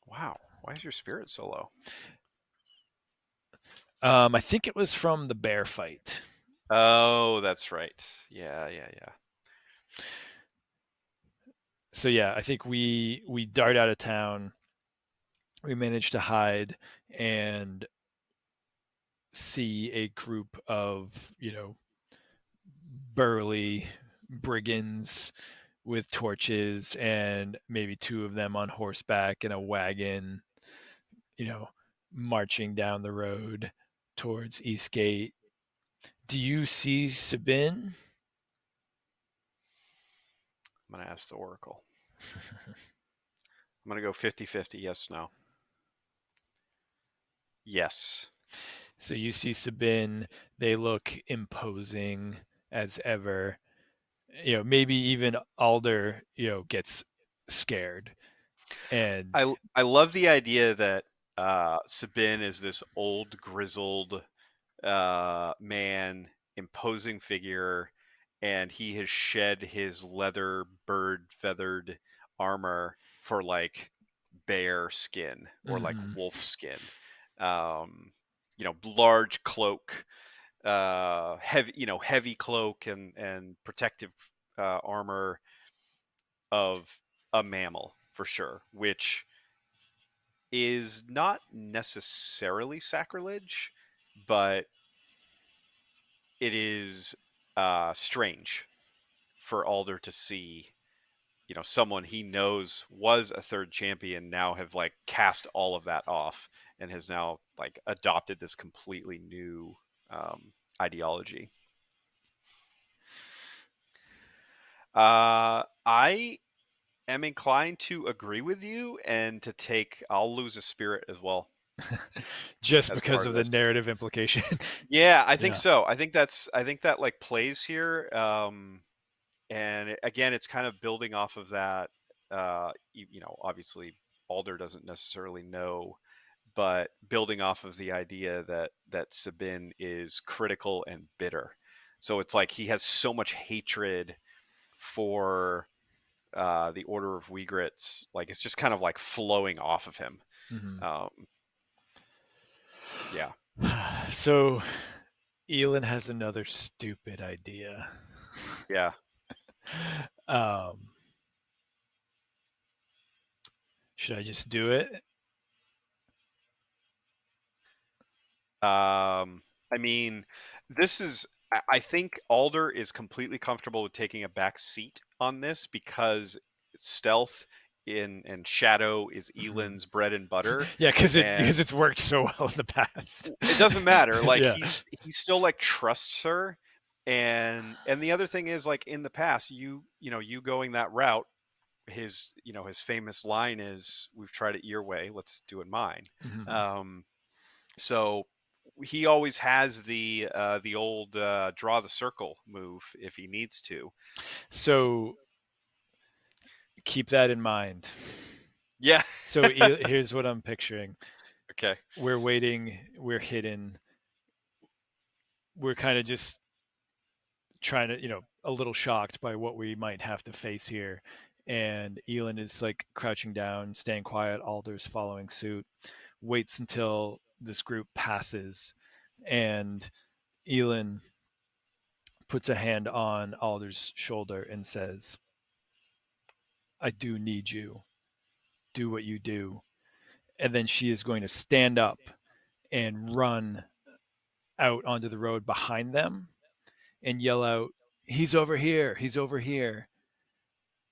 Wow. Why is your spirit so low? I think it was from the bear fight. Oh, that's right. Yeah, yeah, yeah. So yeah, I think we dart out of town. We managed to hide and see a group of burly brigands with torches, and maybe 2 of them on horseback in a wagon, you know, marching down the road towards Eastgate. Do you see Sabin? I'm going to ask the Oracle. I'm going to go 50-50. Yes, no. Yes. So you see Sabin. They look imposing as ever. Maybe even Alder, gets scared. And I love the idea that Sabin is this old, grizzled man, imposing figure, and he has shed his leather bird feathered armor for like bear skin or like mhm. wolf skin. Large cloak, heavy cloak and protective armor of a mammal for sure, which is not necessarily sacrilege, but it is strange for Alder to see, someone he knows was a third champion now have like cast all of that off and has now like adopted this completely new ideology. I am inclined to agree with you and to take. I'll lose a spirit as well Just as because part of of the this. narrative implication. Yeah, I think Yeah. so. I think that like plays here. And again, it's kind of building off of that obviously Alderr doesn't necessarily know, but building off of the idea that Sabin is critical and bitter. So it's like he has so much hatred for the Order of Wheagrits, like it's just kind of like flowing off of him. Mm-hmm. Um, yeah. So Elin has another stupid idea. Yeah. Um, should I just do it? I mean, this is. I think Alderr is completely comfortable with taking a back seat on this because stealth and shadow is Mm-hmm. Elin's bread and butter, Yeah, because and it's worked so well in the past. it doesn't matter. Like Yeah. he still like trusts her, and the other thing is like in the past, you going that route. His famous line is, "We've tried it your way, let's do it mine." Mm-hmm. Um, so he always has the old draw the circle move if he needs to. So keep that in mind. Yeah. So here's what I'm picturing. Okay. We're waiting. We're hidden. We're kind of just trying to, a little shocked by what we might have to face here. And Elin is like crouching down, staying quiet. Alder's following suit. Waits until this group passes, and Elin puts a hand on Alder's shoulder and says, "I do need you. Do what you do." And then she is going to stand up and run out onto the road behind them and yell out, "He's over here! He's over here!"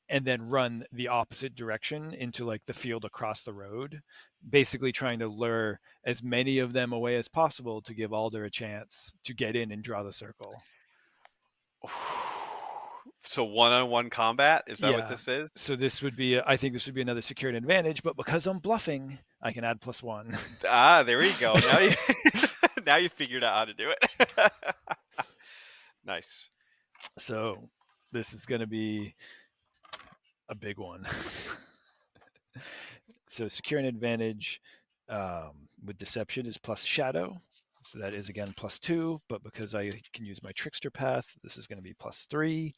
And then run the opposite direction into like the field across the road, basically trying to lure as many of them away as possible to give Alder a chance to get in and draw the circle. So one-on-one combat, is that what Yeah. this is? So I think this would be another security advantage, but because I'm bluffing, I can add +1. There you go. Now you now you figured out how to do it. Nice. So this is going to be a big one. So secure an advantage with deception is plus shadow. So that is again +2, but because I can use my trickster path, this is going to be +3.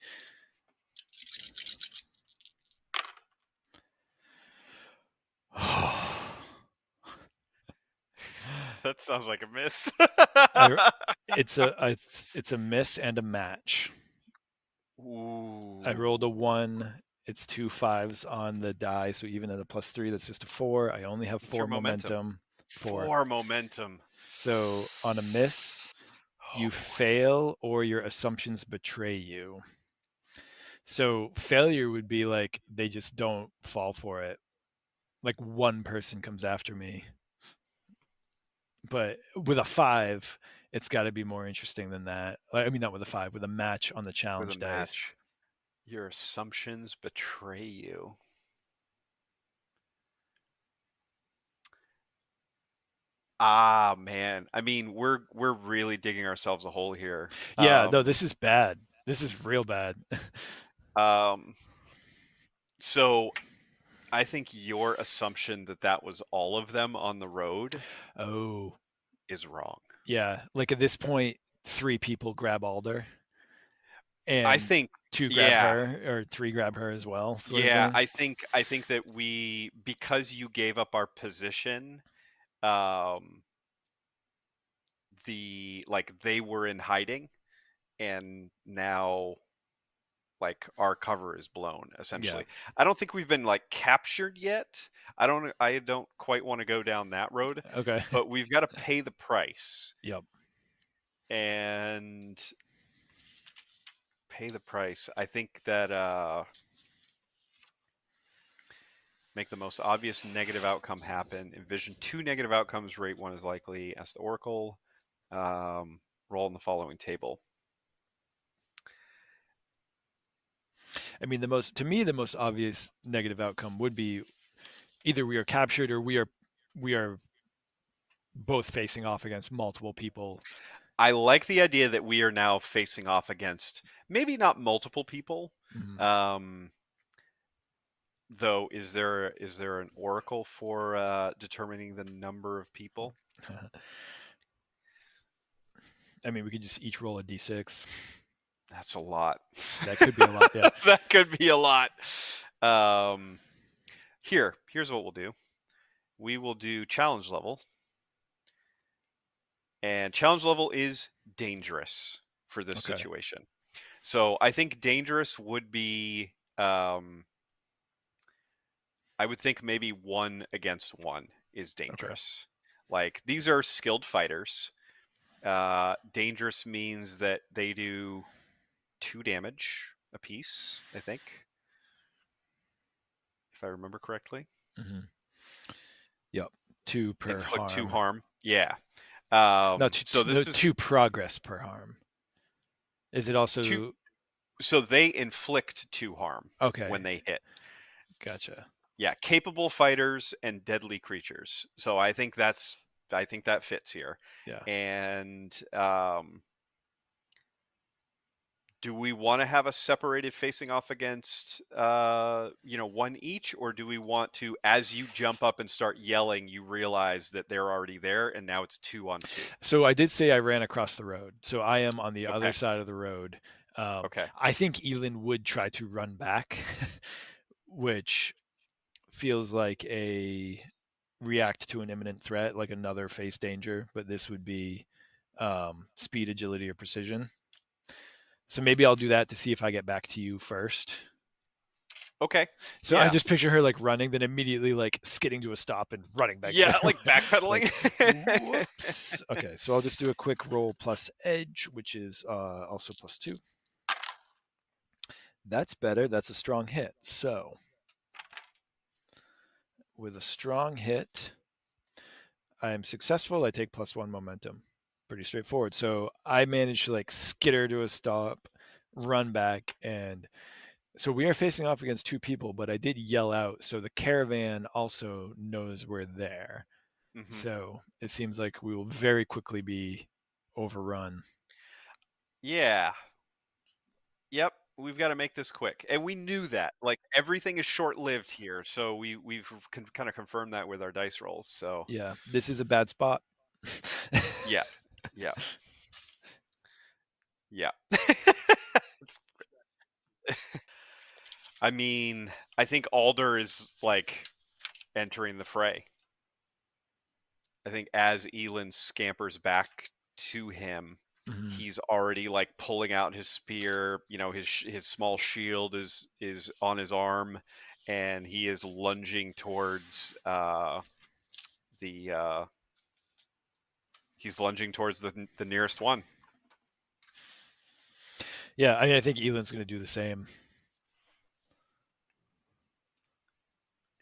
That sounds like a miss. It's a miss and a match. I rolled a Ooh. 1. It's 2 5s on the die, so even at a +3, that's just a 4. I only have What's your 4 momentum? momentum. 4. 4 momentum. So on a miss, Oh you boy. fail or your assumptions betray you. So failure would be like they just don't fall for it. Like one person comes after me. But with a 5, it's got to be more interesting than that. I mean, not with a 5, with a match on the With a challenge dice. match, your assumptions betray you. Ah, man. I mean, we're really digging ourselves a hole here. Yeah, no, this is bad. This is real bad. Um, so I think your assumption that was all of them on the road Oh, is wrong. yeah. Like at this point, 3 people grab Alder I and think, 2 grab yeah, her, or 3 grab her as well, sort of yeah. thing. I think that because you gave up our position, um, they were in hiding, and now like our cover is blown Yeah. essentially. I don't think we've been like captured yet. I don't quite want to go down that road, Okay. but we've got to pay the price Yep. and pay the price. I think that make the most obvious negative outcome happen. Envision 2 negative outcomes. Rate 1 is likely. Ask the Oracle. Roll in the following table. I mean, to me, the most obvious negative outcome would be either we are captured or we are both facing off against multiple people. I like the idea that we are now facing off against maybe not multiple people. Mhm. Um, though, is there an oracle for determining the number of people? I mean, we could just each roll a d6. That's a lot. That could be a lot. Yeah. That could be a lot. Here's what we'll do. We will do challenge level. And challenge level is dangerous for this Okay. situation. So I think dangerous would be, I would think maybe 1 against 1 is dangerous. Like, these are skilled fighters. Dangerous means that they do 2 damage apiece, I think, if I remember correctly. Mm-hmm. Yep. 2 per Inflict 2 harm. harm. Yeah. So this is 2 progress per harm. Is it also 2. So they inflict 2 harm okay? when they hit. Gotcha. Yeah, capable fighters and deadly creatures. So I think that fits here. Yeah. And do we want to have a separated facing off against 1 each, or do we want to, as you jump up and start yelling, you realize that they're already there and now it's 2 on 2? So I did say I ran across the road. So I am on the Okay. other side of the road. Okay. I think Elin would try to run back, which feels like a react to an imminent threat, like another face danger, but this would be speed, agility, or precision. So maybe I'll do that to see if I get back to you first. Okay. So Yeah. I just picture her like running, then immediately like skidding to a stop and running back. Yeah, down. like backpedaling. Like, whoops. Okay, so I'll just do a quick roll plus edge, which is also +2. That's better. That's a strong hit. So with a strong hit, I am successful. I take +1 momentum. Pretty straightforward. So I managed to like skitter to a stop, run back, and so we are facing off against 2 people, but I did yell out, so the caravan also knows we're there. Mm-hmm. So it seems like we will very quickly be overrun. Yeah. Yep. We've got to make this quick. And we knew that. Like, everything is short-lived here. So we've kind of confirmed that with our dice rolls. So yeah, this is a bad spot. yeah. Yeah. Yeah. I mean, I think Alderr is like entering the fray. I think as Elin scampers back to him, he's already like pulling out his spear. His small shield is on his arm, and he is lunging towards he's lunging towards the nearest one. Yeah, I mean, I think Elin's going to do the same.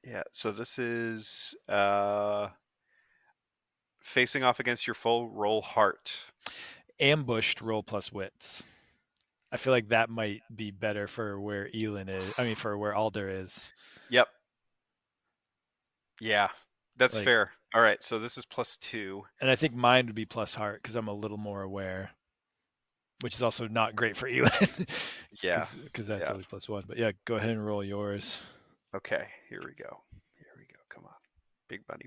Yeah, so this is facing off against your foe, roll heart. Ambushed, roll plus wits. I feel like that might be better for where Elin is. I mean, for where Alderr is. Yep. Yeah, that's Like, fair. All right, so this is +2. And I think mine would be plus heart because I'm a little more aware, which is also not great for Elin. Yeah. Because that's only +1. But yeah, go ahead and roll yours. Okay, here we go. Come on. Big money,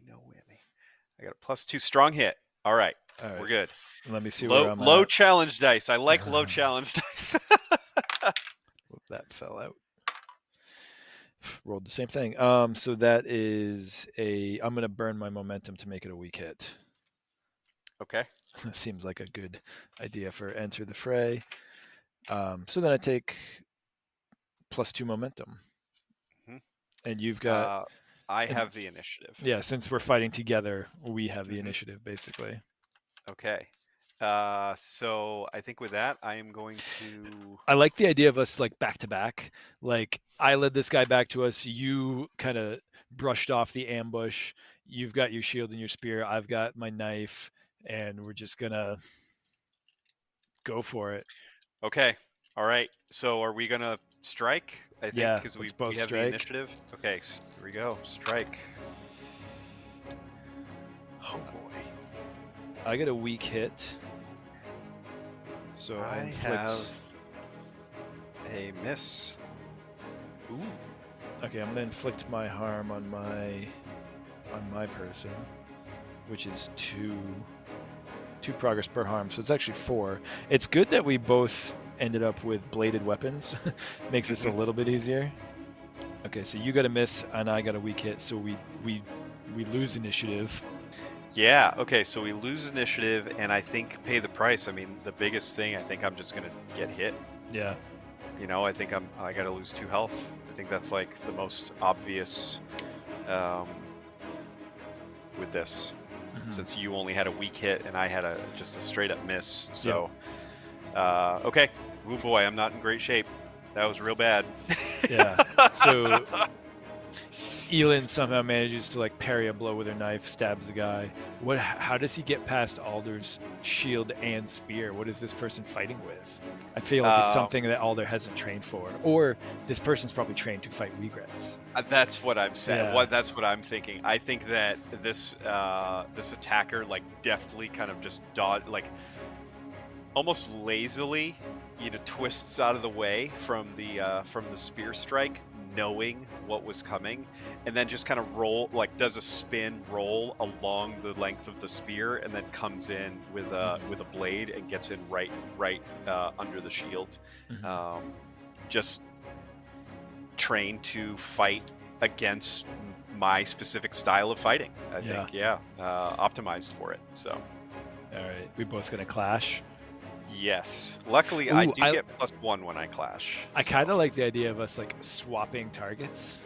no whammy. I got a +2 strong hit. All right. We're good. Let me see low, where I'm low at. challenge dice. I like low challenge dice. Whoop, that fell out. Rolled the same thing. So that is I'm going to burn my momentum to make it a weak hit. Okay. Seems like a good idea for enter the fray. So then I take +2 momentum. And you've got... I have the initiative. Yeah, since we're fighting together, we have the initiative, basically. Okay. So I think with that, I am going to... I like the idea of us like back to back. Like, I led this guy back to us. You kind of brushed off the ambush. You've got your shield and your spear. I've got my knife. And we're just going to go for it. Okay. All right. So are we going to strike? I think because we have the initiative. Okay. Here we go. Strike. Oh, boy. I get a weak hit. So I have a miss. Ooh. Okay, I'm gonna inflict my harm on my person, which is two progress per harm, so it's actually 4. It's good that we both ended up with bladed weapons. Makes this a little bit easier. Okay, so you got a miss and I got a weak hit, so we lose initiative. Yeah, okay, so we lose initiative and I think pay the price. I mean, the biggest thing, I think I'm just going to get hit. Yeah. You know, I think I got to lose 2 health. I think that's like the most obvious with this. Since you only had a weak hit and I had just a straight up miss. So, okay. Oh boy, I'm not in great shape. That was real bad. Yeah. So Elin somehow manages to like parry a blow with her knife, stabs the guy. How does he get past Alder's shield and spear? What is this person fighting with? I feel like it's something that Alderr hasn't trained for, or this person's probably trained to fight regrets. That's what I'm saying. Yeah. That's what I'm thinking. I think that this this attacker like deftly kind of just like almost lazily, you know, twists out of the way from the spear strike, knowing what was coming, and then just kind of does a spin roll along the length of the spear, and then comes in with a blade and gets in right under the shield. Just trained to fight against my specific style of fighting. I think, optimized for it. So, all right, we both gonna clash. Yes. Luckily, I do get +1 when I clash. I kind of like the idea of us like swapping targets.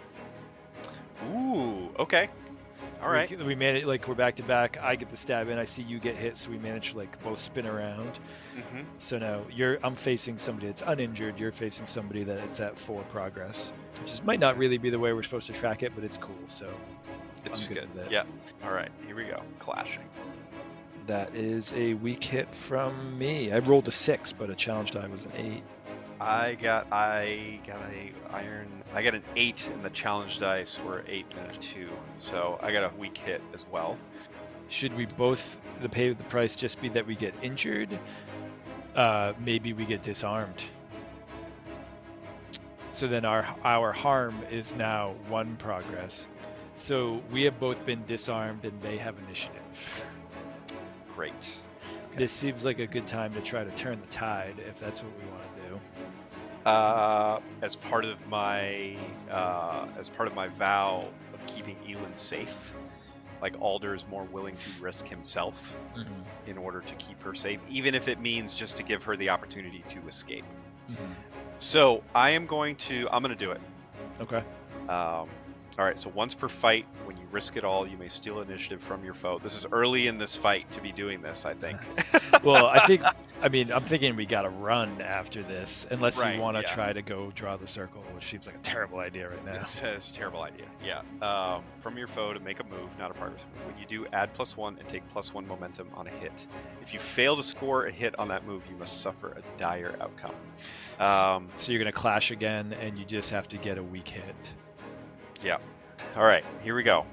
Ooh, okay. All right. We manage, like, we're back to back. I get the stab in. I see you get hit, so we manage to like both spin around. So now I'm facing somebody that's uninjured. You're facing somebody that's at 4 progress, which might not really be the way we're supposed to track it, but it's cool. So it's good. Yeah. All right. Here we go. Clashing. That is a weak hit from me. I rolled a 6, but a challenge die was an 8. I got an 8, and the challenge dice were 8 and a 2. So I got a weak hit as well. Should we both pay the price just be that we get injured? Maybe we get disarmed. So then our harm is now 1 progress. So we have both been disarmed and they have initiative. Great. Okay. This seems like a good time to try to turn the tide, if that's what we want to do. As part of my vow of keeping Elin safe, like Alderr is more willing to risk himself in order to keep her safe, even if it means just to give her the opportunity to escape. So I'm going to do it. Okay. All right, so once per fight, when you risk it all, you may steal initiative from your foe. This is early in this fight to be doing this, I think. Well, I'm thinking we gotta run after this, unless you want to try to go draw the circle, which seems like a terrible idea right now. It's a terrible idea, yeah. From your foe to make a move, not a progress move. When you do, add +1 and take +1 momentum on a hit. If you fail to score a hit on that move, you must suffer a dire outcome. So you're gonna clash again, and you just have to get a weak hit. Yeah. All right, here we go.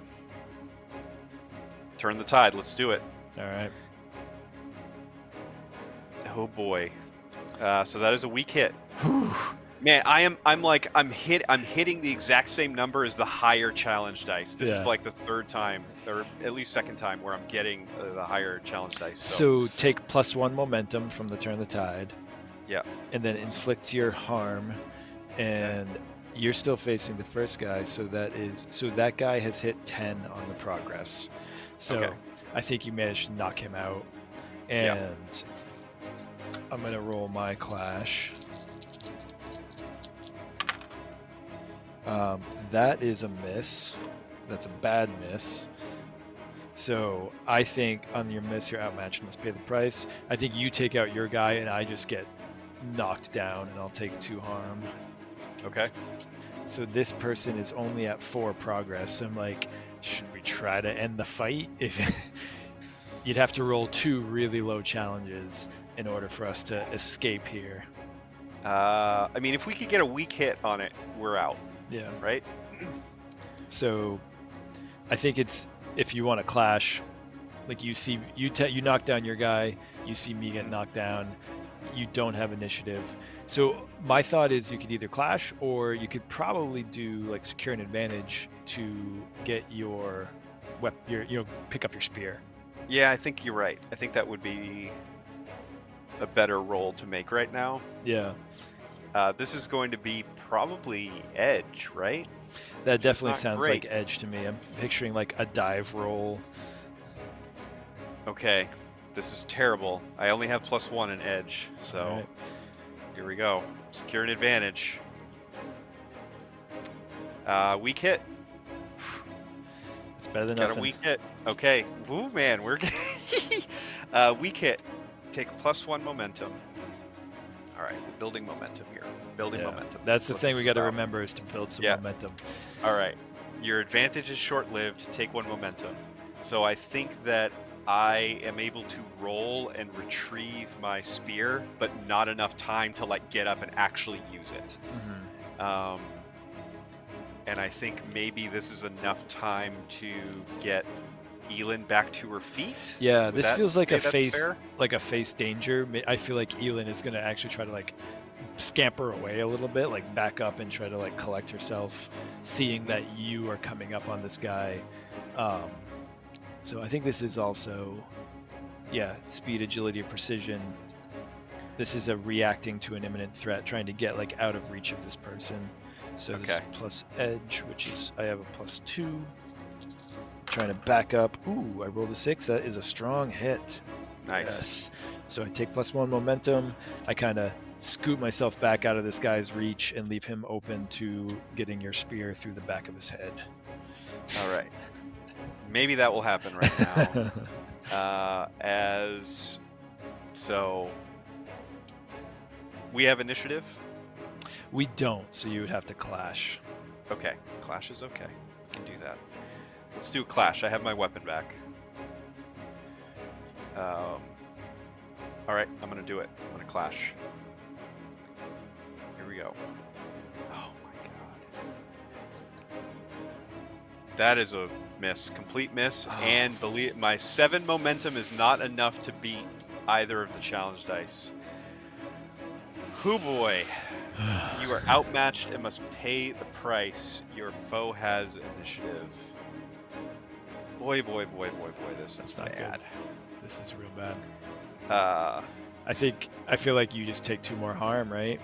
Turn the tide. Let's do it. All right. Oh boy. So that is a weak hit. Man, I'm hitting the exact same number as the higher challenge dice. This is like the 3rd time, or at least 2nd time, where I'm getting the higher challenge dice. So take +1 momentum from the turn the tide. Yeah. And then inflict your harm, and you're still facing the first guy, so that guy has hit 10 on the progress. So I think you managed to knock him out. And I'm gonna roll my clash. That is a miss. That's a bad miss. So I think on your miss, you're outmatched and must pay the price. I think you take out your guy and I just get knocked down and I'll take 2 harm. Okay. So this person is only at 4 progress. I'm like, should we try to end the fight? If you'd have to roll 2 really low challenges in order for us to escape here. I mean, if we could get a weak hit on it, we're out. Yeah. Right? So I think it's, if you want to clash, like you knock down your guy, you see me get knocked down. you don't have initiative. So my thought is you could either clash, or you could probably do like secure an advantage to get your pick up your spear. Yeah, I think you're right. I think that would be a better roll to make right now. Yeah, This is going to be probably edge, right? that Which is definitely not sounds great. like edge to me. I'm picturing like a dive roll. Okay, this is terrible. I only have +1 in edge, so All right. here we go. Secure an advantage. Weak hit. It's better than Got nothing. a weak hit. Okay. Woo, man, we're weak hit. Take +1 momentum. All right, we're building momentum here. Building momentum. That's the thing we got to about. remember, is to build some Yeah. momentum. All right. Your advantage is short-lived. Take 1 momentum. So I think that I am able to roll and retrieve my spear, but not enough time to like get up and actually use it. Mm-hmm. And I think maybe this is enough time to get Elin back to her feet. Yeah, this feels like a fair? face danger. I feel like Elin is going to actually try to like scamper away a little bit, like back up and try to like collect herself, seeing that you are coming up on this guy. So I think this is also, speed, agility, precision. This is a reacting to an imminent threat, trying to get like out of reach of this person. So this is plus edge, which is, I have a +2. Trying to back up. Ooh, I rolled a 6. That is a strong hit. Nice. Yes. So I take +1 momentum. I kind of scoot myself back out of this guy's reach and leave him open to getting your spear through the back of his head. All right. Maybe that will happen right now. So we have initiative. We don't, so you would have to clash. Okay, clash is okay. We can do that. Let's do a clash. I have my weapon back. All right, I'm gonna do it. I'm gonna clash. Here we go. Oh my god. That is a miss. Complete miss. And believe my 7 momentum is not enough to beat either of the challenge dice. Hoo boy. You are outmatched and must pay the price. Your foe has initiative. Boy, this is not bad. good. This is real bad. I feel like you just take 2 more harm, right?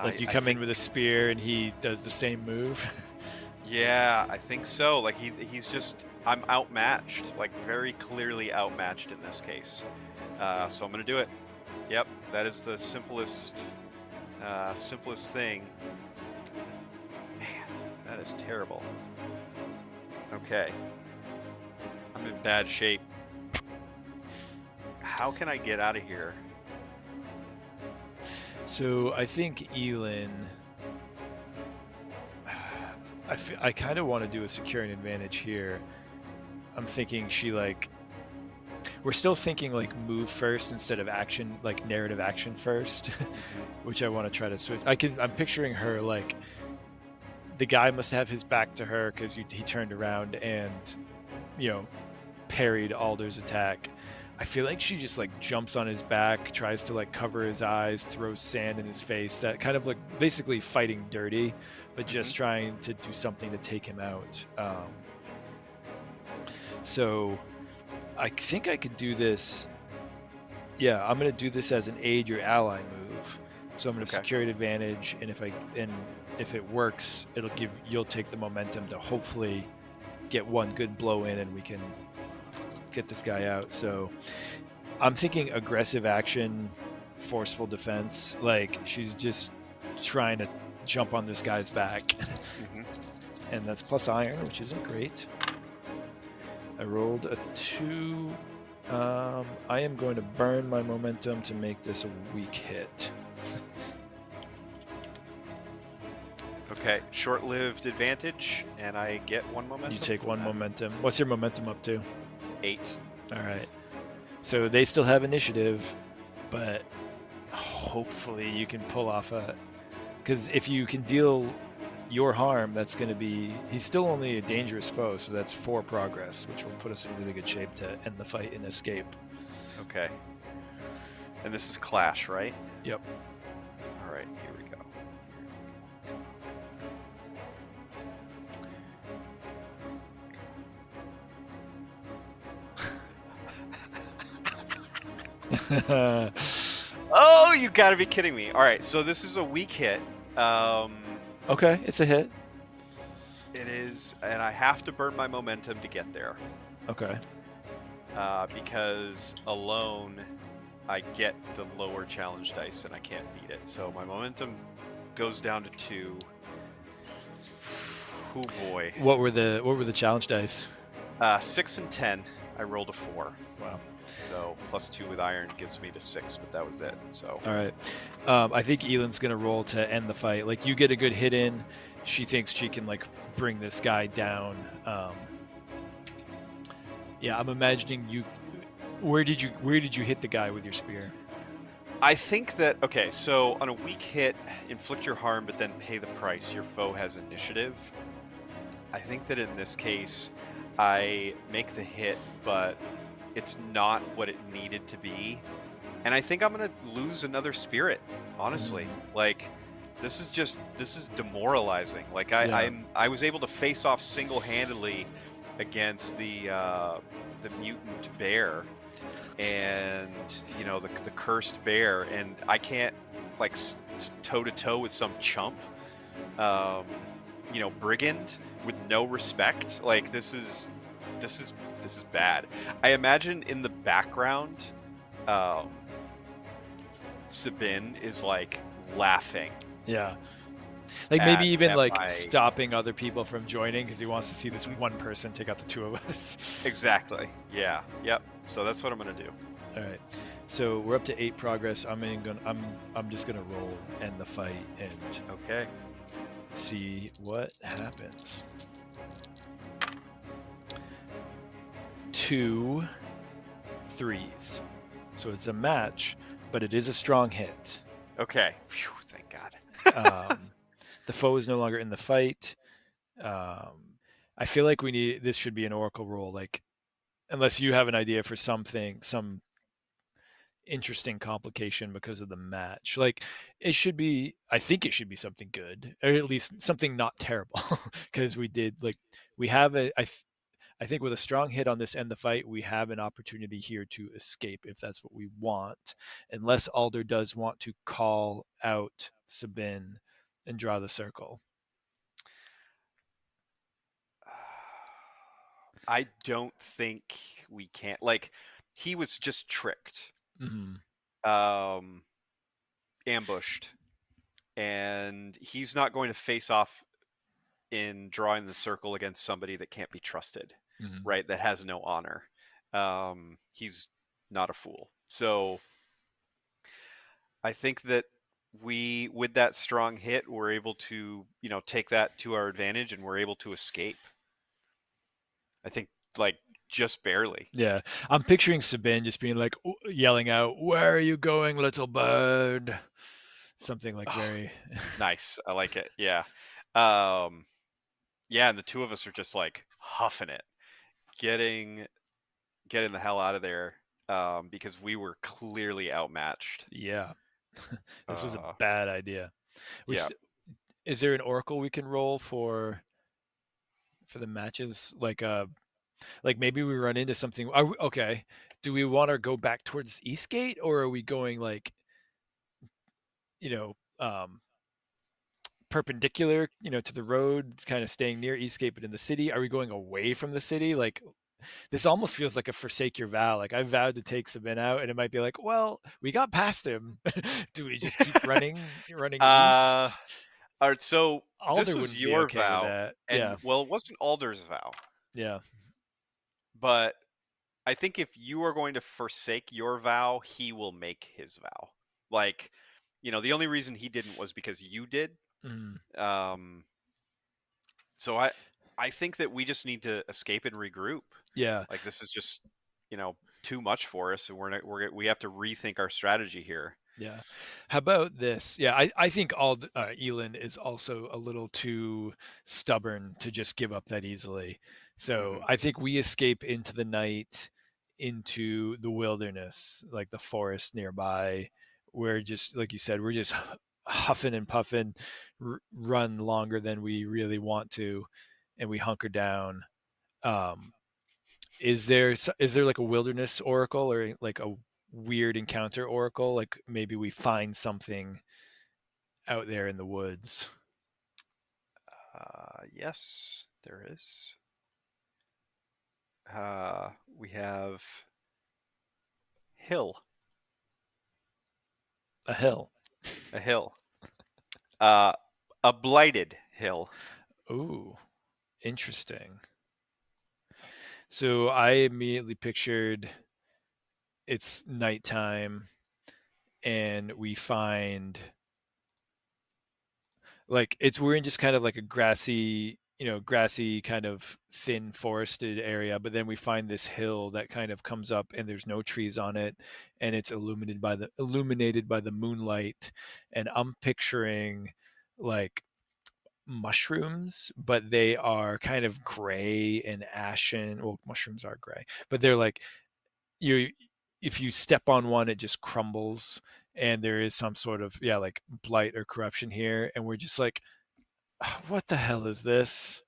Like you come in with a spear and he does the same move. Yeah, I think so. Like he's just, I'm outmatched, like very clearly outmatched in this case. So I'm gonna do it. Yep, that is the simplest thing. Man, that is terrible. Okay. I'm in bad shape. How can I get out of here? So I think Elin, I kind of want to do a securing advantage here. I'm thinking she like, we're still thinking like move first instead of action, like narrative action first, which I want to try to switch. I'm picturing her like, the guy must have his back to her because he turned around and, parried Alder's attack. I feel like she just like jumps on his back, tries to like cover his eyes, throws sand in his face. That kind of like basically fighting dirty, but just trying to do something to take him out. So I think I could do this. Yeah, I'm gonna do this as an aid your ally move. So I'm gonna secure an advantage, and if it works, you'll take the momentum to hopefully get one good blow in, and we can get this guy out. So I'm thinking aggressive action, forceful defense. Like she's just trying to jump on this guy's back. And that's plus iron, which isn't great. I rolled a 2. I am going to burn my momentum to make this a weak hit. Okay, short-lived advantage, and I get 1 momentum. You take 1 momentum. What's your momentum up to? 8. All right. So they still have initiative, but hopefully you can pull off because if you can deal your harm, that's going to be, he's still only a dangerous foe, so that's 4 progress, which will put us in really good shape to end the fight and escape. Okay. And this is Clash, right? Yep. All right, here we go. Oh, you gotta be kidding me. All right, so this is a weak hit. Okay, it's a hit. It is, and I have to burn my momentum to get there. Okay. Because alone, I get the lower challenge dice and I can't beat it. So my momentum goes down to 2. Oh boy. What were the challenge dice? 6 and 10. I rolled a 4. Wow. So +2 with iron gives me to 6, but that was it. So. All right. I think Elin's gonna roll to end the fight. Like, you get a good hit in. She thinks she can like bring this guy down. Yeah, I'm imagining you. Where did you hit the guy with your spear? I think that, okay, so on a weak hit, inflict your harm, but then pay the price. Your foe has initiative. I think that in this case, I make the hit, but it's not what it needed to be. And I think I'm going to lose another spirit, honestly. Like, this is demoralizing. Like, I was able to face off single-handedly against the mutant bear, and the cursed bear, and I can't like toe to toe with some chump, brigand with no respect. Like, this is bad. I imagine in the background, Sabin is like laughing. Yeah. Like, maybe even like my... stopping other people from joining because he wants to see this one person take out the 2 of us. Exactly. Yeah. Yep. So that's what I'm gonna do. All right. So we're up to 8 progress. I'm just gonna roll end the fight and okay, see what happens. 2 3s. So it's a match, but it is a strong hit. Okay. Whew, thank God. The foe is no longer in the fight. I feel like this should be an oracle roll, like, unless you have an idea for some interesting complication because of the match. Like, I think it should be something good, or at least something not terrible, because I think with a strong hit on this end the fight, we have an opportunity here to escape if that's what we want, unless Alderr does want to call out Sabin and draw the circle. I don't think we can. Like, he was just tricked, ambushed, and he's not going to face off in drawing the circle against somebody that can't be trusted, right? That has no honor. He's not a fool. So I think that with that strong hit, we're able to, take that to our advantage, and we're able to escape. I think, like, just barely. Yeah, I'm picturing Sabin just being like yelling out, "Where are you going, little bird?" Something like very nice. I like it. Yeah. Yeah, and the 2 of us are just like huffing it, getting the hell out of there, because we were clearly outmatched. Yeah. This was a bad idea. Yeah. Is there an oracle we can roll for the matches? Like maybe we run into something. Okay. Do we want to go back towards Eastgate, or are we going like, perpendicular, to the road, kind of staying near Eastgate but in the city? Are we going away from the city? Like, this almost feels like a forsake your vow. Like, I vowed to take Sabin out, and it might be like, well, we got past him. Do we just keep running east? All right, so Alderr this was your okay vow, and yeah. well, it wasn't Alder's vow. Yeah. But I think if you are going to forsake your vow, he will make his vow. Like, the only reason he didn't was because you did. So I think that we just need to escape and regroup. Yeah. Like, this is just, too much for us, and we have to rethink our strategy here. Yeah. How about this? Yeah, I think Elin is also a little too stubborn to just give up that easily. So I think we escape into the night into the wilderness, like the forest nearby. We're just, like you said, we're just huffing and puffing, run longer than we really want to, and we hunker down. Um, is there like a wilderness oracle or like a weird encounter oracle? Like maybe we find something out there in the woods. Yes, there is. We have hill, A hill. a hill, uh, a blighted hill. Ooh, interesting. So I immediately pictured it's nighttime and we find like we're in just kind of like a grassy kind of thin forested area, but then we find this hill that kind of comes up and there's no trees on it, and it's illuminated by the moonlight, and I'm picturing like mushrooms, but they are kind of gray and ashen. Well, mushrooms are gray, but they're like, you if you step on one it just crumbles, and there is some sort of, yeah, like blight or corruption here, and we're just like, "Ah, what the hell is this?"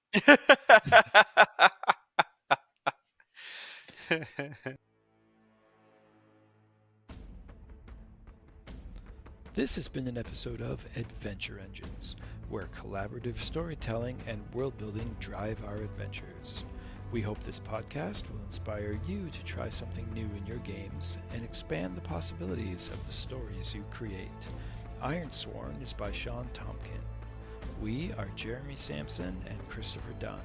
This has been an episode of Adventure Engines, where collaborative storytelling and world building drive our adventures. We hope this podcast will inspire you to try something new in your games and expand the possibilities of the stories you create. Ironsworn is by Sean Tomkin. We are Jeremy Sampson and Christopher Dunn.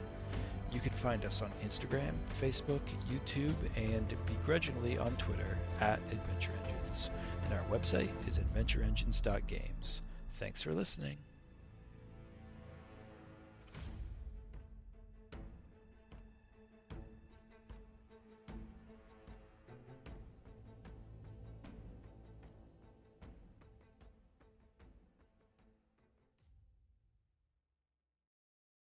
You can find us on Instagram, Facebook, YouTube, and begrudgingly on Twitter @Adventure Engines. And our website is adventureengines.games. Thanks for listening.